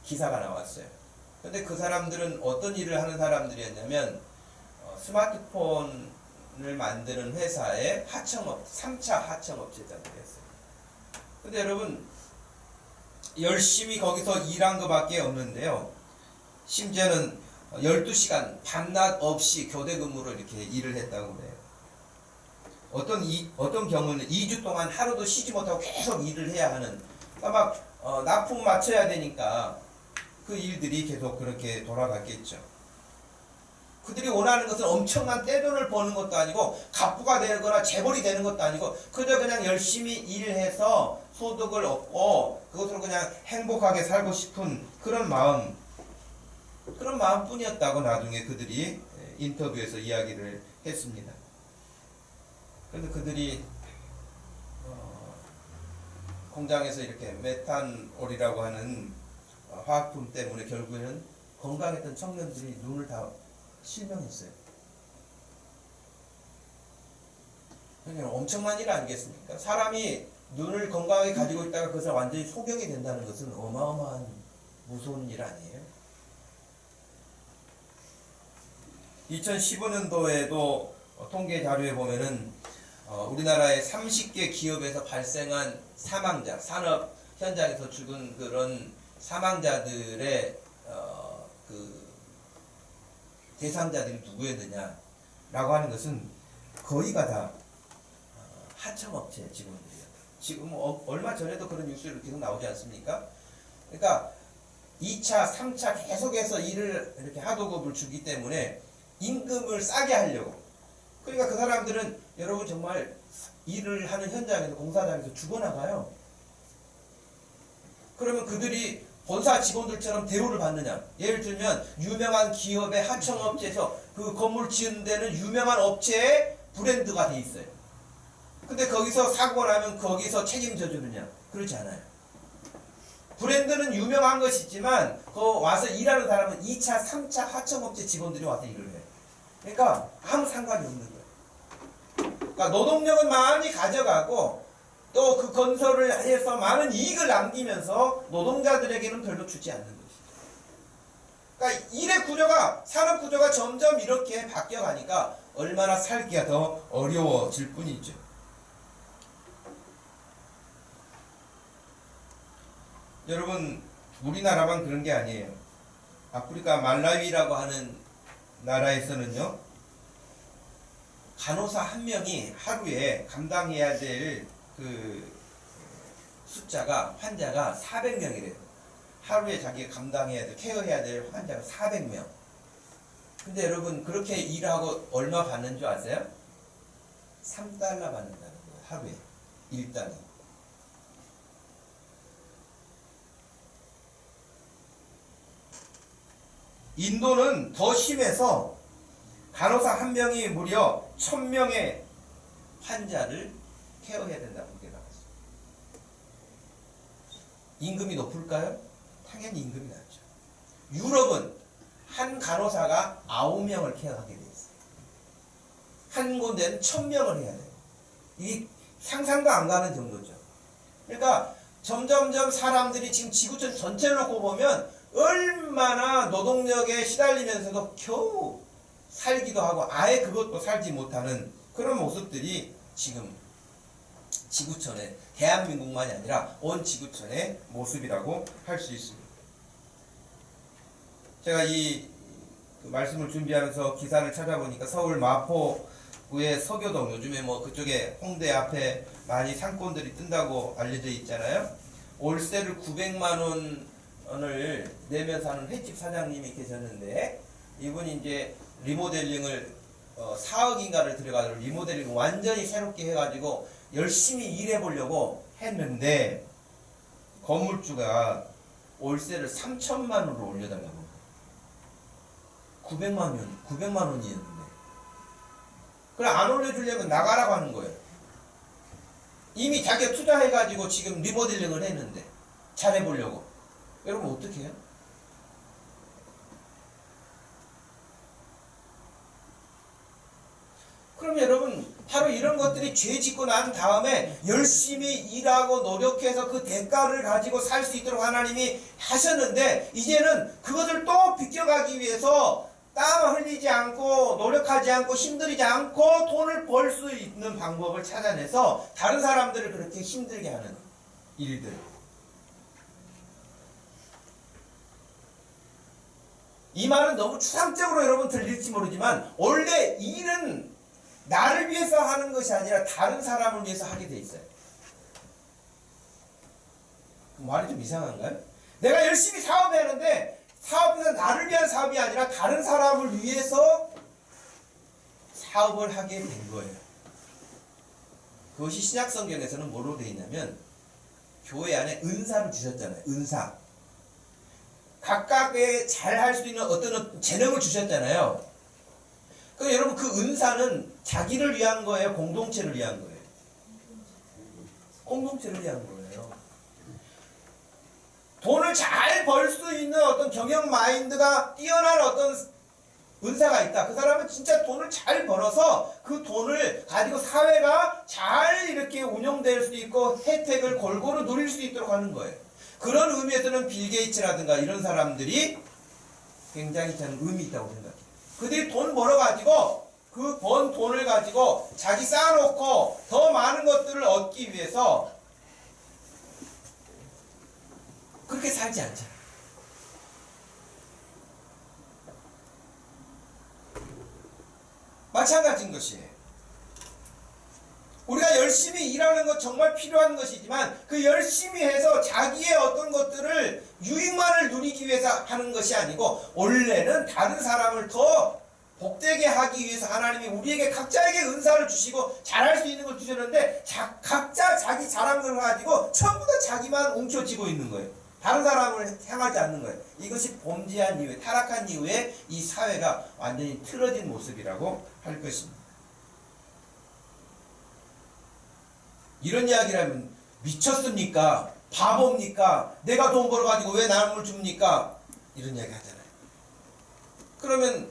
기사가 나왔어요. 근데 그 사람들은 어떤 일을 하는 사람들이었냐면 스마트폰을 만드는 회사의 하청업, 3차 하청업체자들이었어요. 근데 여러분 열심히 거기서 일한 것밖에 없는데요. 심지어는 12시간 밤낮 없이 교대 근무를 이렇게 일을 했다고 그래요. 어떤 경우는 2주 동안 하루도 쉬지 못하고 계속 일을 해야 하는, 그러니까 막 납품 맞춰야 되니까 그 일들이 계속 그렇게 돌아갔겠죠. 그들이 원하는 것은 엄청난 떼돈을 버는 것도 아니고 갑부가 되거나 재벌이 되는 것도 아니고 그저 그냥 열심히 일해서 소득을 얻고 그것으로 그냥 행복하게 살고 싶은 그런 마음뿐이었다고 나중에 그들이 인터뷰에서 이야기를 했습니다. 그런데 그들이 공장에서 이렇게 메탄올이라고 하는 화학품 때문에 결국에는 건강했던 청년들이 눈을 다 실명했어요. 그냥 엄청난 일 아니겠습니까? 사람이 눈을 건강하게 가지고 있다가 그것을 완전히 소경이 된다는 것은 어마어마한 무서운 일 아니에요? 2015년도에도 통계 자료에 보면은 우리나라의 30개 기업에서 발생한 사망자, 산업 현장에서 죽은 그런 사망자들의 그 대상자들이 누구였느냐라고 하는 것은 거의가 다 하청업체 직원들이에요. 지금 얼마 전에도 그런 뉴스로 계속 나오지 않습니까? 그러니까 2차, 3차 계속해서 일을 이렇게 하도급을 주기 때문에 임금을 싸게 하려고. 그러니까 그 사람들은 여러분 정말 일을 하는 현장에서 공사장에서 죽어나가요. 그러면 그들이 본사 직원들처럼 대우를 받느냐? 예를 들면 유명한 기업의 하청업체에서 그 건물 지은 데는 유명한 업체의 브랜드가 돼 있어요. 근데 거기서 사고가 나면 거기서 책임져 주느냐? 그렇지 않아요. 브랜드는 유명한 것이지만 그 와서 일하는 사람은 2차, 3차 하청업체 직원들이 와서 일을 해요. 그러니까 아무 상관이 없는 거예요. 그러니까 노동력은 많이 가져가고 또 그 건설을 해서 많은 이익을 남기면서 노동자들에게는 별로 주지 않는 것이죠. 그러니까 일의 구조가, 산업 구조가 점점 이렇게 바뀌어가니까 얼마나 살기가 더 어려워질 뿐이죠. 여러분, 우리나라만 그런 게 아니에요. 아프리카 말라위라고 하는 나라에서는요, 간호사 한 명이 하루에 감당해야 될 그 숫자가, 환자가 400명이래요. 하루에 자기가 감당해야 될, 케어해야 될 환자가 400명. 근데 여러분, 그렇게 일하고 얼마 받는 줄 아세요? 3달러 받는다는 거예요. 하루에. 일당이. 인도는 더 심해서 간호사 한 명이 무려 1000명의 환자를 케어해야 된다고 그렇게 나왔어요. 임금이 높을까요? 당연히 임금이 낮죠. 유럽은 한 간호사가 9명을 케어하게 돼 있어요. 한 군데는 1000명을 해야 돼요. 이게 상상도 안 가는 정도죠. 그러니까 점점점 사람들이 지금 지구촌 전체를 놓고 보면 얼마나 노동력에 시달리면서도 겨우 살기도 하고 아예 그것도 살지 못하는 그런 모습들이 지금 지구촌의, 대한민국만이 아니라 온 지구촌의 모습이라고 할 수 있습니다. 제가 그 말씀을 준비하면서 기사를 찾아보니까 서울 마포구의 서교동, 요즘에 뭐 그쪽에 홍대 앞에 많이 상권들이 뜬다고 알려져 있잖아요. 월세를 900만 원을 내면서 하는 횟집 사장님이 계셨는데, 이분이 이제 리모델링을 4억인가를 들여가지고 리모델링 완전히 새롭게 해가지고 열심히 일해보려고 했는데 건물주가 월세를 3천만 원으로 올려달라고. 900만 원이었는데. 그래 안 올려주려면 나가라고 하는 거예요. 이미 자기가 투자해가지고 지금 리모델링을 했는데 잘해보려고. 여러분 어떻게 해요? 그럼 여러분 바로 이런 것들이 죄 짓고 난 다음에 열심히 일하고 노력해서 그 대가를 가지고 살 수 있도록 하나님이 하셨는데, 이제는 그것을 또 비껴가기 위해서 땀 흘리지 않고 노력하지 않고 힘들이지 않고 돈을 벌 수 있는 방법을 찾아내서 다른 사람들을 그렇게 힘들게 하는 일들. 이 말은 너무 추상적으로 여러분 들릴지 모르지만 원래 일은 나를 위해서 하는 것이 아니라 다른 사람을 위해서 하게 돼 있어요. 말이 좀 이상한가요? 내가 열심히 사업하는데 사업은 나를 위한 사업이 아니라 다른 사람을 위해서 사업을 하게 된 거예요. 그것이 신약 성경에서는 뭐로 되어 있냐면 교회 안에 은사를 주셨잖아요. 은사. 각각의 잘 할 수 있는 어떤 재능을 주셨잖아요. 그럼 여러분 그 은사는 자기를 위한 거예요? 공동체를 위한 거예요? 공동체를 위한 거예요. 돈을 잘 벌 수 있는 어떤 경영 마인드가 뛰어난 어떤 은사가 있다. 그 사람은 진짜 돈을 잘 벌어서 그 돈을 가지고 사회가 잘 이렇게 운영될 수 있고 혜택을 골고루 누릴 수 있도록 하는 거예요. 그런 의미에서는 빌 게이츠라든가 이런 사람들이 굉장히 저는 의미 있다고 생각해요. 그들이 돈 벌어가지고 그 번 돈을 가지고 자기 쌓아놓고 더 많은 것들을 얻기 위해서 그렇게 살지 않잖아요. 마찬가지인 것이에요. 우리가 열심히 일하는 것 정말 필요한 것이지만 그 열심히 해서 자기의 어떤 것들을 유익만을 누리기 위해서 하는 것이 아니고 원래는 다른 사람을 더 복되게 하기 위해서 하나님이 우리에게 각자에게 은사를 주시고 잘할 수 있는 걸 주셨는데 각자 자기 잘한 걸 가지고 전부 다 자기만 움켜쥐고 있는 거예요. 다른 사람을 향하지 않는 거예요. 이것이 범죄한 이후에 타락한 이후에 이 사회가 완전히 틀어진 모습이라고 할 것입니다. 이런 이야기라면 미쳤습니까? 바보입니까? 내가 돈 벌어가지고 왜 남을 줍니까? 이런 이야기 하잖아요. 그러면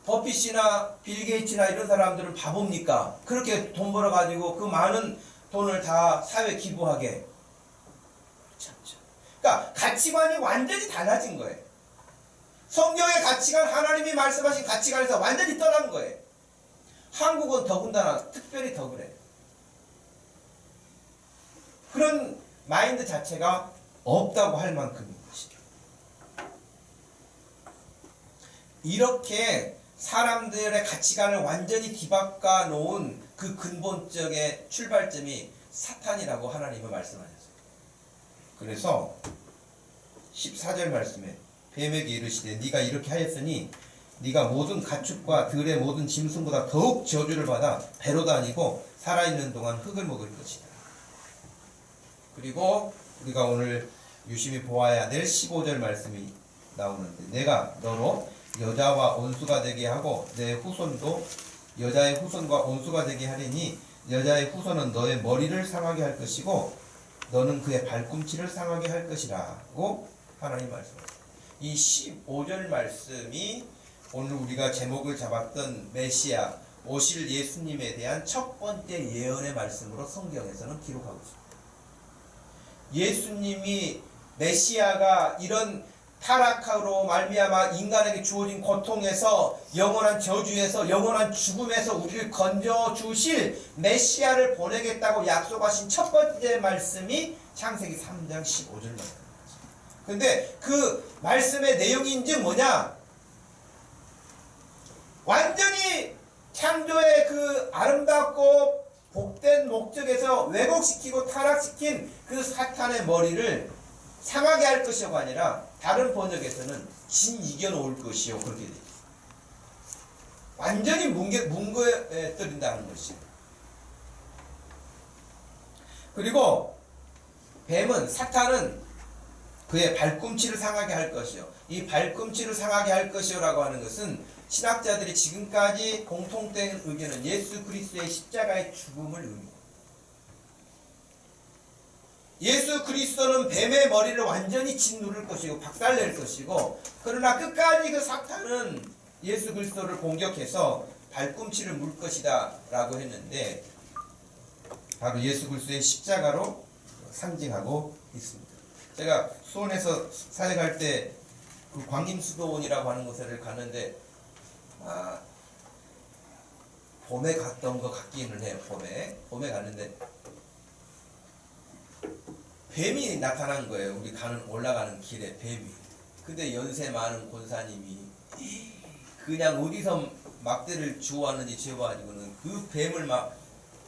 버핏이나 빌 게이츠나 이런 사람들은 바보입니까? 그렇게 돈 벌어가지고 그 많은 돈을 다 사회 기부하게. 그렇지 않죠. 그러니까 가치관이 완전히 달라진 거예요. 성경의 가치관, 하나님이 말씀하신 가치관에서 완전히 떠난 거예요. 한국은 더군다나 특별히 더 그래요. 그런 마인드 자체가 없다고 할 만큼인 것이죠. 이렇게 사람들의 가치관을 완전히 뒤바꿔 놓은 그 근본적인 출발점이 사탄이라고 하나님은 말씀하셨어요. 그래서 14절 말씀에 뱀에게 이르시되 네가 이렇게 하였으니 네가 모든 가축과 들의 모든 짐승보다 더욱 저주를 받아 배로 다니고 살아있는 동안 흙을 먹을 것이다. 그리고 우리가 오늘 유심히 보아야 될 15절 말씀이 나오는데 내가 너로 여자와 온수가 되게 하고 내 후손도 여자의 후손과 온수가 되게 하리니 여자의 후손은 너의 머리를 상하게 할 것이고 너는 그의 발꿈치를 상하게 할 것이라고 하나님 말씀하셨습니다. 이 15절 말씀이 오늘 우리가 제목을 잡았던 메시아 오실 예수님에 대한 첫 번째 예언의 말씀으로 성경에서는 기록하고 있습니다. 예수님이 메시아가 이런 타락으로 말미암아 인간에게 주어진 고통에서 영원한 저주에서 영원한 죽음에서 우리를 건져 주실 메시아를 보내겠다고 약속하신 첫 번째 말씀이 창세기 3장 15절 말씀입니다. 근데 그 말씀의 내용인즉 뭐냐? 완전히 창조의 그 아름답고 복된 목적에서 왜곡시키고 타락시킨 그 사탄의 머리를 상하게 할 것이오가 아니라 다른 번역에서는 진이겨 놓을 것이요 그렇게 되죠. 완전히 뭉개뜨린다는 것이죠. 그리고 뱀은 사탄은 그의 발꿈치를 상하게 할 것이요. 이 발꿈치를 상하게 할 것이요라고 하는 것은 신학자들이 지금까지 공통된 의견은 예수 그리스도의 십자가의 죽음을 의미합니다. 예수 그리스도는 뱀의 머리를 완전히 짓누를 것이고 박살낼 것이고 그러나 끝까지 그 사탄은 예수 그리스도를 공격해서 발꿈치를 물 것이다 라고 했는데 바로 예수 그리스도의 십자가로 상징하고 있습니다. 제가 수원에서 사역할 때 그 광림수도원이라고 하는 곳을 갔는데 봄에 갔던 것 같기는 해요. 봄에 갔는데 뱀이 나타난 거예요. 우리 올라가는 길에 뱀이. 근데 연세 많은 권사님이 그냥 어디서 막대를 주워왔는지 지어가지고는 그 뱀을 막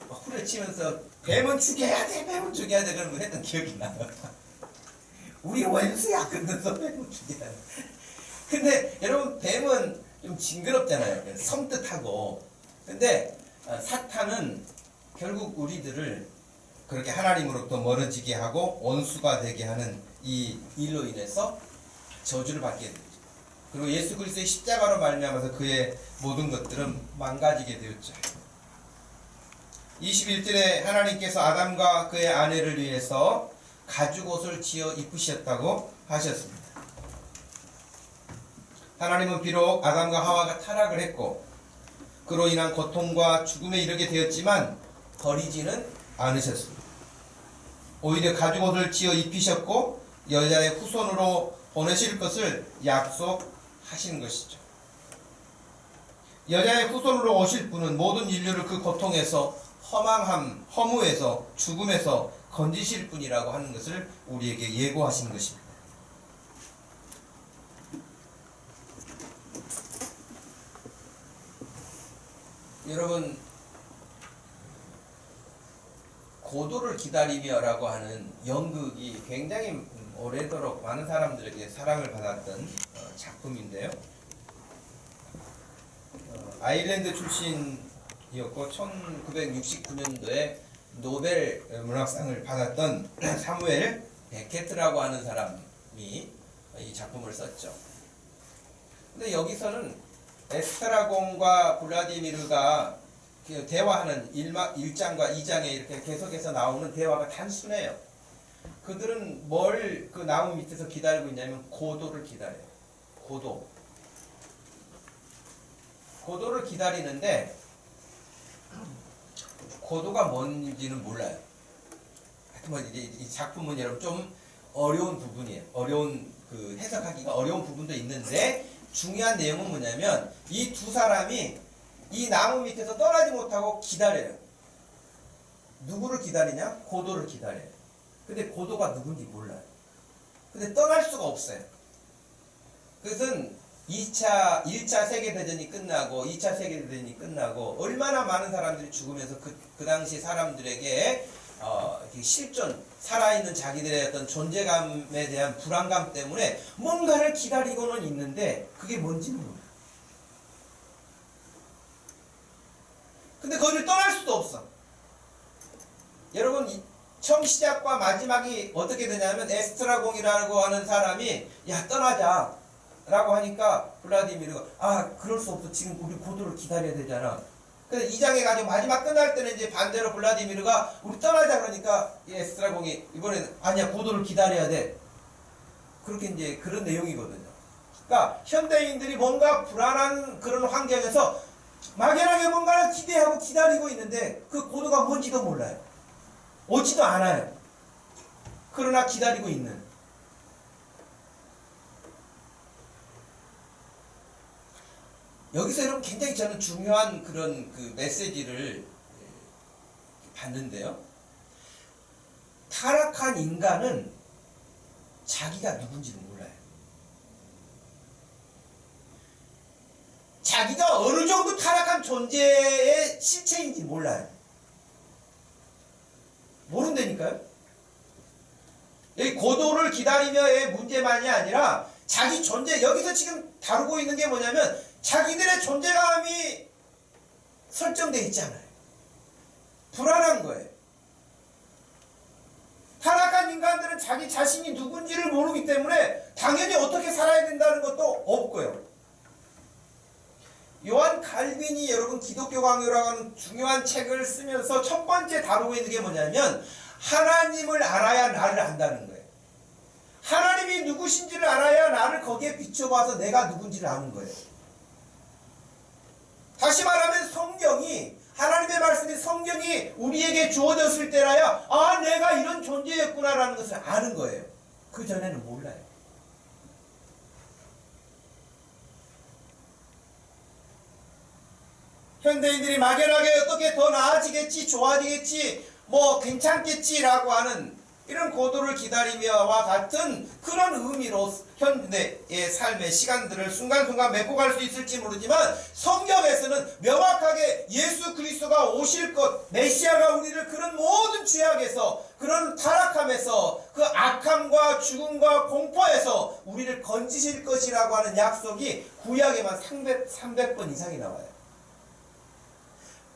후려치면서 뱀은 죽여야 돼, 뱀은 죽여야 돼 그런 거 했던 기억이 나요. 우리 원수야 그러면서 뱀은 죽여야 돼. 근데 여러분 뱀은 좀 징그럽잖아요. 섬뜩하고. 근데 사탄은 결국 우리들을 그렇게 하나님으로부터 멀어지게 하고 원수가 되게 하는 이 일로 인해서 저주를 받게 되죠. 그리고 예수 그리스도의 십자가로 말미암아서 그의 모든 것들은 망가지게 되었죠. 21절에 하나님께서 아담과 그의 아내를 위해서 가죽옷을 지어 입으셨다고 하셨습니다. 하나님은 비록 아담과 하와가 타락을 했고 그로 인한 고통과 죽음에 이르게 되었지만 버리지는 않으셨습니다. 오히려 가죽옷을 지어 입히셨고 여자의 후손으로 보내실 것을 약속하신 것이죠. 여자의 후손으로 오실 분은 모든 인류를 그 고통에서 허망함, 허무에서 죽음에서 건지실 분이라고 하는 것을 우리에게 예고하신 것입니다. 여러분, 고도를 기다리며라고 하는 연극이 굉장히 오래도록 많은 사람들에게 사랑을 받았던 작품인데요. 아일랜드 출신이었고 1969년도에 노벨 문학상을 받았던 사무엘 베케트라고 하는 사람이 이 작품을 썼죠. 근데 여기서는 에스트라곤과 블라디미르가 대화하는 1장과 2장에 이렇게 계속해서 나오는 대화가 단순해요. 그들은 뭘 그 나무 밑에서 기다리고 있냐면 고도를 기다려요. 고도를 기다리는데 고도가 뭔지는 몰라요. 하여튼 뭐 이 작품은 여러분 좀 어려운 부분이에요. 그 해석하기가 어려운 부분도 있는데 중요한 내용은 뭐냐면 이 두 사람이 이 나무 밑에서 떠나지 못하고 기다려요. 누구를 기다리냐? 고도를 기다려요. 근데 고도가 누군지 몰라요. 근데 떠날 수가 없어요. 그것은 1차 세계대전이 끝나고 2차 세계대전이 끝나고 얼마나 많은 사람들이 죽으면서 그 당시 사람들에게 실존, 살아있는 자기들의 어떤 존재감에 대한 불안감 때문에 뭔가를 기다리고는 있는데 그게 뭔지는 몰라요. 근데 거기를 떠날 수도 없어. 여러분, 처음 시작과 마지막이 어떻게 되냐면 에스트라공이라고 하는 사람이 야 떠나자 라고 하니까 블라디미르가 그럴 수 없어. 지금 우리 고도를 기다려야 되잖아. 근데 2장에 가지고 마지막 끝날 때는 이제 반대로 블라디미르가 우리 떠나자 그러니까 에스트라공이 이번에는 아니야 고도를 기다려야 돼. 그렇게 이제 그런 내용이거든요. 그러니까 현대인들이 뭔가 불안한 그런 환경에서 막연하게 뭔가를 기대하고 기다리고 있는데 그 고도가 뭔지도 몰라요. 오지도 않아요. 그러나 기다리고 있는. 여기서 여러분 굉장히 저는 중요한 그런 그 메시지를 봤는데요. 타락한 인간은 자기가 누군지를 몰라요. 자기가 어느 정도 타락한 존재의 실체인지 몰라요. 모른다니까요. 여기 고도를 기다리며의 문제만이 아니라 자기 존재, 여기서 지금 다루고 있는 게 뭐냐면 자기들의 존재감이 설정되어 있잖아요. 불안한 거예요. 타락한 인간들은 자기 자신이 누군지를 모르기 때문에 당연히 어떻게 살아야 된다는 것도 없고요. 요한 칼빈이 여러분 기독교 강요라고 하는 중요한 책을 쓰면서 첫 번째 다루고 있는 게 뭐냐면 하나님을 알아야 나를 안다는 거예요. 하나님이 누구신지를 알아야 나를 거기에 비춰봐서 내가 누군지를 아는 거예요. 다시 말하면 성경이, 하나님의 말씀이 성경이 우리에게 주어졌을 때라야 내가 이런 존재였구나라는 것을 아는 거예요. 그 전에는 몰라요. 현대인들이 막연하게 어떻게 더 나아지겠지, 좋아지겠지, 뭐 괜찮겠지라고 하는 이런 고도를 기다리며와 같은 그런 의미로 현대의 삶의 시간들을 순간순간 메꿔 갈 수 있을지 모르지만 성경에서는 명확하게 예수 그리스도가 오실 것, 메시아가 우리를 그런 모든 죄악에서, 그런 타락함에서, 그 악함과 죽음과 공포에서 우리를 건지실 것이라고 하는 약속이 구약에만 300번 이상이 나와요.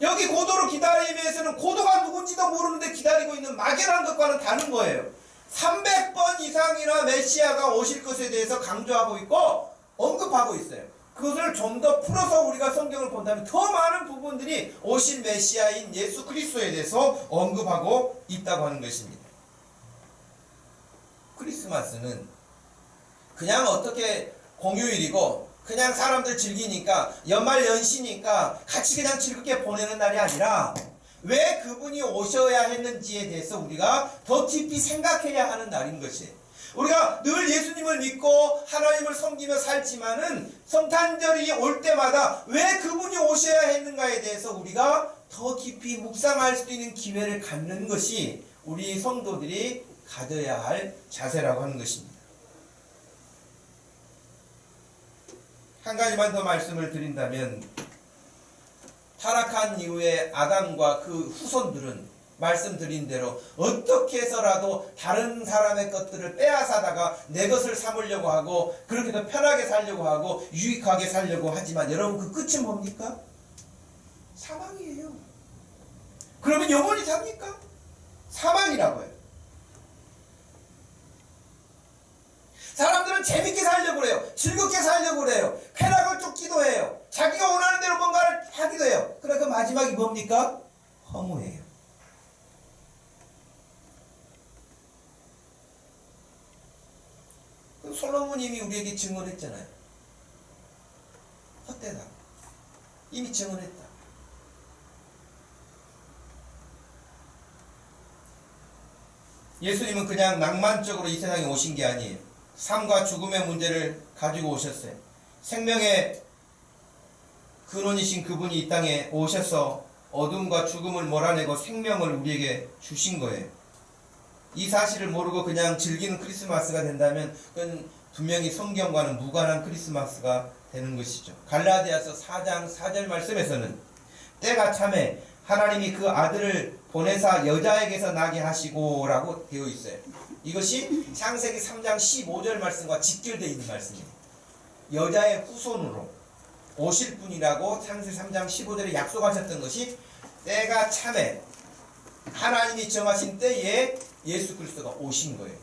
여기 고도를 기다리면서는 고도가 누군지도 모르는데 기다리고 있는 막연한 것과는 다른 거예요. 300번 이상이나 메시아가 오실 것에 대해서 강조하고 있고 언급하고 있어요. 그것을 좀 더 풀어서 우리가 성경을 본다면 더 많은 부분들이 오실 메시아인 예수 그리스도에 대해서 언급하고 있다고 하는 것입니다. 크리스마스는 그냥 어떻게 공휴일이고 그냥 사람들 즐기니까 연말 연시니까 같이 그냥 즐겁게 보내는 날이 아니라 왜 그분이 오셔야 했는지에 대해서 우리가 더 깊이 생각해야 하는 날인 것이에요. 우리가 늘 예수님을 믿고 하나님을 섬기며 살지만은 성탄절이 올 때마다 왜 그분이 오셔야 했는가에 대해서 우리가 더 깊이 묵상할 수 있는 기회를 갖는 것이 우리 성도들이 가져야 할 자세라고 하는 것입니다. 한 가지만 더 말씀을 드린다면 타락한 이후에 아담과 그 후손들은 말씀드린 대로 어떻게 해서라도 다른 사람의 것들을 빼앗아다가 내 것을 삼으려고 하고 그렇게 더 편하게 살려고 하고 유익하게 살려고 하지만 여러분 그 끝은 뭡니까? 사망이에요. 그러면 영원히 삽니까? 사망이라고요. 사람들은 재밌게 살려고 그래요. 즐겁게 살려고 그래요. 쾌락을 쫓기도 해요. 자기가 원하는 대로 뭔가를 하기도 해요. 그러나 그 마지막이 뭡니까? 허무해요. 솔로몬님이 우리에게 증언했잖아요. 헛되다. 이미 증언했다. 예수님은 그냥 낭만적으로 이 세상에 오신 게 아니에요. 삶과 죽음의 문제를 가지고 오셨어요. 생명의 근원이신 그분이 이 땅에 오셔서 어둠과 죽음을 몰아내고 생명을 우리에게 주신 거예요. 이 사실을 모르고 그냥 즐기는 크리스마스가 된다면 그건 분명히 성경과는 무관한 크리스마스가 되는 것이죠. 갈라디아서 4장 4절 말씀에서는 때가 참에 하나님이 그 아들을 보내사 여자에게서 나게 하시고 라고 되어 있어요. 이것이 창세기 3장 15절 말씀과 직결되어 있는 말씀이에요. 여자의 후손으로 오실 분이라고 창세기 3장 15절에 약속하셨던 것이 때가 참에 하나님이 정하신 때에 예수 그리스도가 오신 거예요.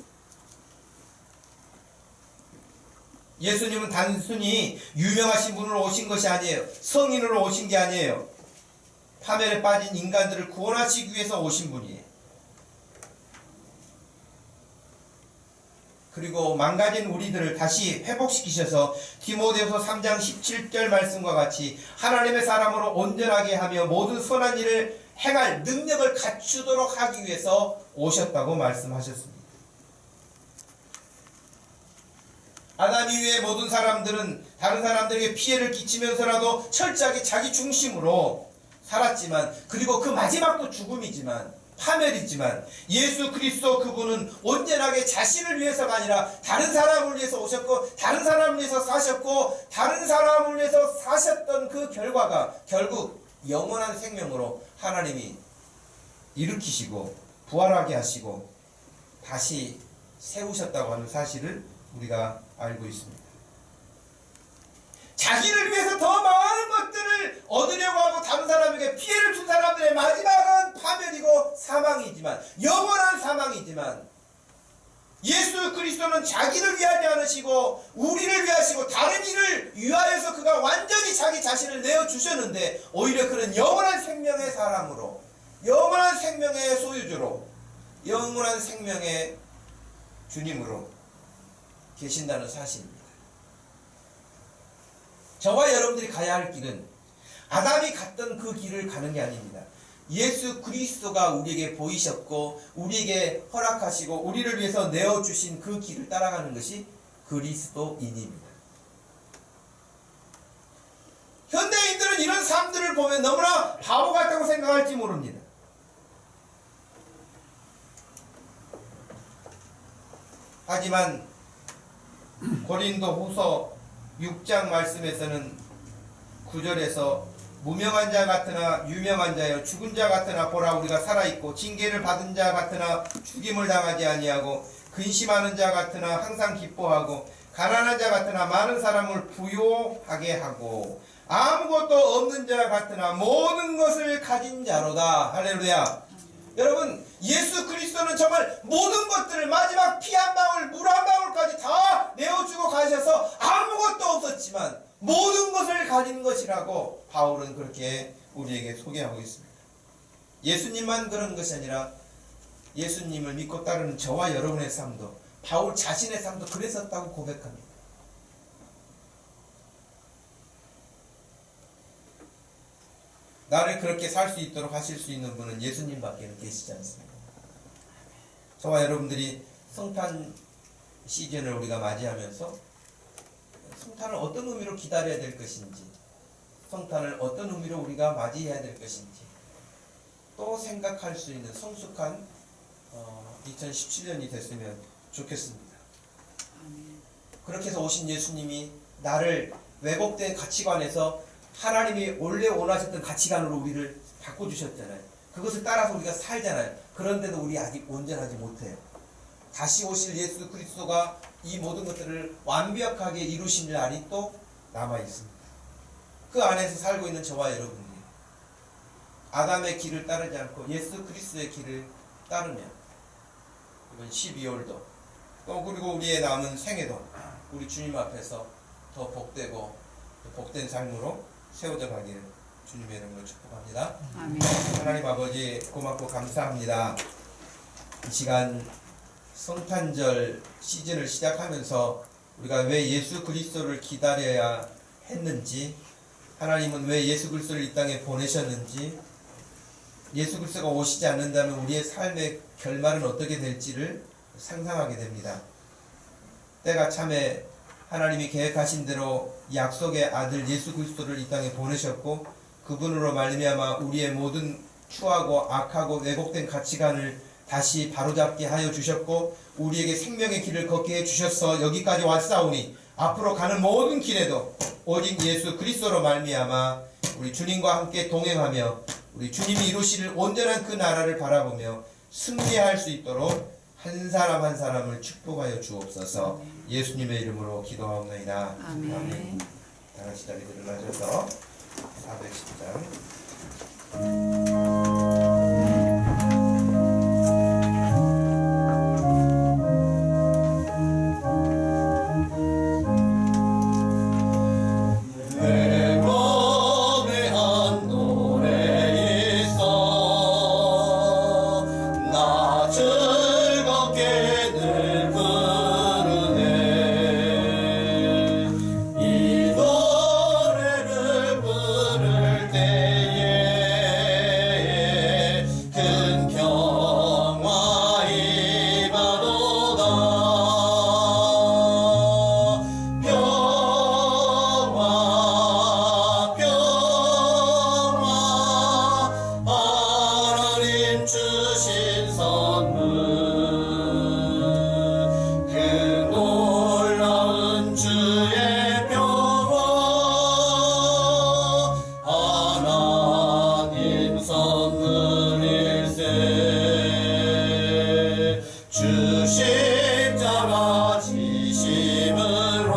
예수님은 단순히 유명하신 분으로 오신 것이 아니에요. 성인으로 오신 게 아니에요. 파멸에 빠진 인간들을 구원하시기 위해서 오신 분이에요. 그리고 망가진 우리들을 다시 회복시키셔서 디모데후서 3장 17절 말씀과 같이 하나님의 사람으로 온전하게 하며 모든 선한 일을 행할 능력을 갖추도록 하기 위해서 오셨다고 말씀하셨습니다. 아담 이후의 모든 사람들은 다른 사람들에게 피해를 끼치면서라도 철저하게 자기 중심으로 살았지만, 그리고 그 마지막도 죽음이지만, 파멸이지만, 예수 그리스도 그분은 온전하게 자신을 위해서가 아니라 다른 사람을 위해서 오셨고, 다른 사람을 위해서 사셨고, 다른 사람을 위해서 사셨던 그 결과가 결국 영원한 생명으로 하나님이 일으키시고 부활하게 하시고 다시 세우셨다고 하는 사실을 우리가 알고 있습니다. 자기를 위해서 더 많은 것들을 얻으려고 하고 다른 사람에게 피해를 준 사람들의 마지막은 파멸이고 사망이지만, 영원한 사망이지만, 예수 그리스도는 자기를 위하지 않으시고 우리를 위하시고 다른 이를 위하여서 그가 완전히 자기 자신을 내어주셨는데, 오히려 그는 영원한 생명의 사람으로, 영원한 생명의 소유주로, 영원한 생명의 주님으로 계신다는 사실입니다. 저와 여러분들이 가야 할 길은 아담이 갔던 그 길을 가는 게 아닙니다. 예수 그리스도가 우리에게 보이셨고 우리에게 허락하시고 우리를 위해서 내어주신 그 길을 따라가는 것이 그리스도인입니다. 현대인들은 이런 삶들을 보면 너무나 바보 같다고 생각할지 모릅니다. 하지만 고린도후서 6장 말씀에서는 9절에서 무명한 자 같으나 유명한 자여 죽은 자 같으나 보라 우리가 살아있고 징계를 받은 자 같으나 죽임을 당하지 아니하고 근심하는 자 같으나 항상 기뻐하고 가난한 자 같으나 많은 사람을 부요하게 하고 아무것도 없는 자 같으나 모든 것을 가진 자로다. 할렐루야. 여러분, 예수 그리스도는 정말 모든 것들을 마지막 피 한 방울, 물 한 방울까지 다 내어주고 가셔서 아무것도 없었지만 모든 것을 가진 것이라고 바울은 그렇게 우리에게 소개하고 있습니다. 예수님만 그런 것이 아니라 예수님을 믿고 따르는 저와 여러분의 삶도, 바울 자신의 삶도 그랬었다고 고백합니다. 나를 그렇게 살 수 있도록 하실 수 있는 분은 예수님밖에 계시지 않습니다. 저와 여러분들이 성탄 시즌을 우리가 맞이하면서 성탄을 어떤 의미로 기다려야 될 것인지, 성탄을 어떤 의미로 우리가 맞이해야 될 것인지 또 생각할 수 있는 성숙한 2017년이 됐으면 좋겠습니다. 그렇게 해서 오신 예수님이 나를 왜곡된 가치관에서 하나님이 원래 원하셨던 가치관으로 우리를 바꿔주셨잖아요. 그것을 따라서 우리가 살잖아요. 그런데도 우리 아직 온전하지 못해요. 다시 오실 예수 그리스도가 이 모든 것들을 완벽하게 이루신 날이 또 남아있습니다. 그 안에서 살고 있는 저와 여러분들이 아담의 길을 따르지 않고 예수 그리스도의 길을 따르면 이번 12월도 또 그리고 우리의 남은 생애도 우리 주님 앞에서 더 복되고 복된 삶으로 세워져 가기를 주님의 이름으로 축복합니다. 아멘. 하나님 아버지 고맙고 감사합니다. 이 시간 성탄절 시즌을 시작하면서 우리가 왜 예수 그리스도를 기다려야 했는지, 하나님은 왜 예수 그리스도를 이 땅에 보내셨는지, 예수 그리스도가 오시지 않는다면 우리의 삶의 결말은 어떻게 될지를 상상하게 됩니다. 때가 참에 하나님이 계획하신 대로 약속의 아들 예수 그리스도를 이 땅에 보내셨고 그분으로 말미암아 우리의 모든 추하고 악하고 왜곡된 가치관을 다시 바로잡게 하여 주셨고 우리에게 생명의 길을 걷게 해 주셔서 여기까지 왔사오니 앞으로 가는 모든 길에도 오직 예수 그리스도로 말미암아 우리 주님과 함께 동행하며 우리 주님이 이루실 온전한 그 나라를 바라보며 승리할 수 있도록 한 사람 한 사람을 축복하여 주옵소서. 예수님의 이름으로 기도하옵나이다. 아멘. 다 같이 자리에 일어나셔서 410장 내 몸에 한 노래 있어 나 즐겁게 늘 부르네 이 노래를 부를 때에 큰 평화이 바로다 하나님 주신 선물 그 놀라운 주의 평화 하나님 선물일세 주 십자가 지심으로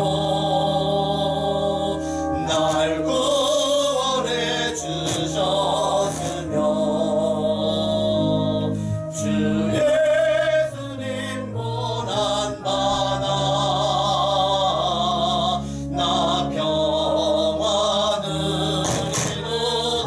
날 구원해 주셨으며 주 예수님 고난 받아 나 평화 누리도다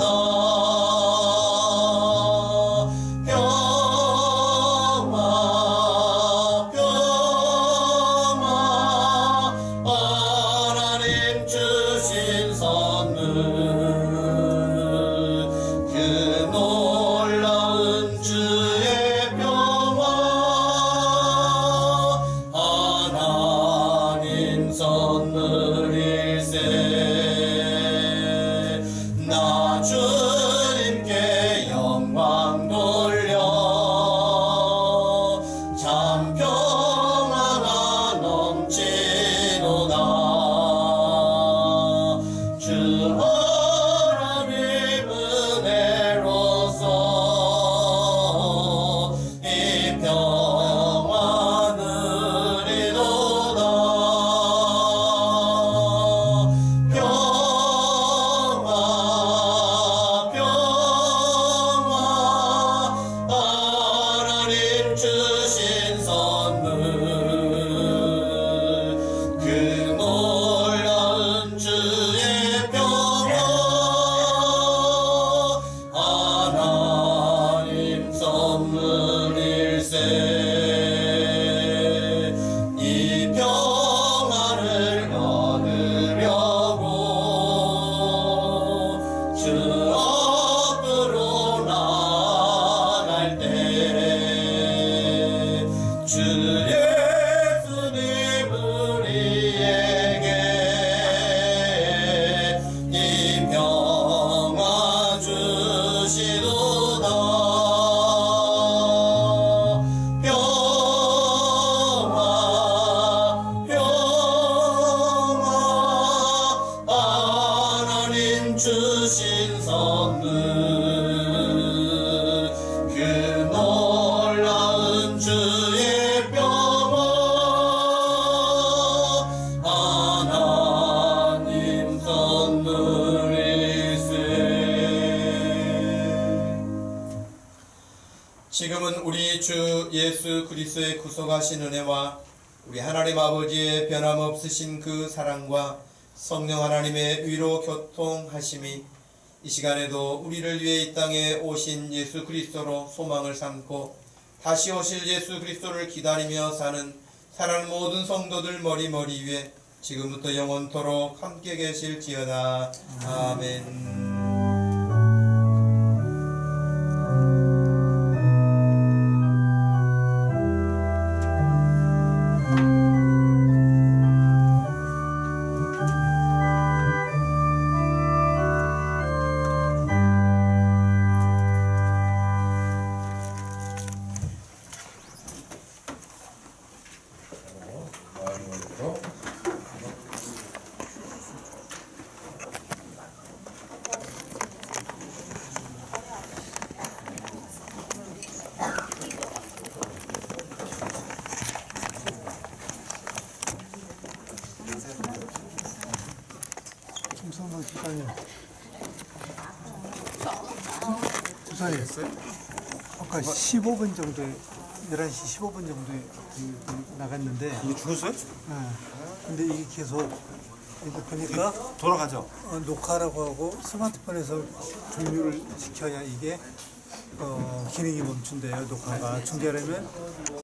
지금은 우리 주 예수 그리스도의 구속하신 은혜와 우리 하나님 아버지의 변함없으신 그 사랑과 성령 하나님의 위로 교통하심이 이 시간에도 우리를 위해 이 땅에 오신 예수 그리스도로 소망을 삼고 다시 오실 예수 그리스도를 기다리며 사는 사랑하는 모든 성도들 머리 위에 지금부터 영원토록 함께 계실지어다. 아멘. 김성만 주사님. 주사님. 아까 15분 정도에 11시 15분 정도에 나갔는데 이게 죽었어요? 근데 이게 계속 이거 보니까 돌아가죠. 녹화라고 하고 스마트폰에서 종료를 시켜야 이게 기능이 멈춘대요. 녹화가 중계하려면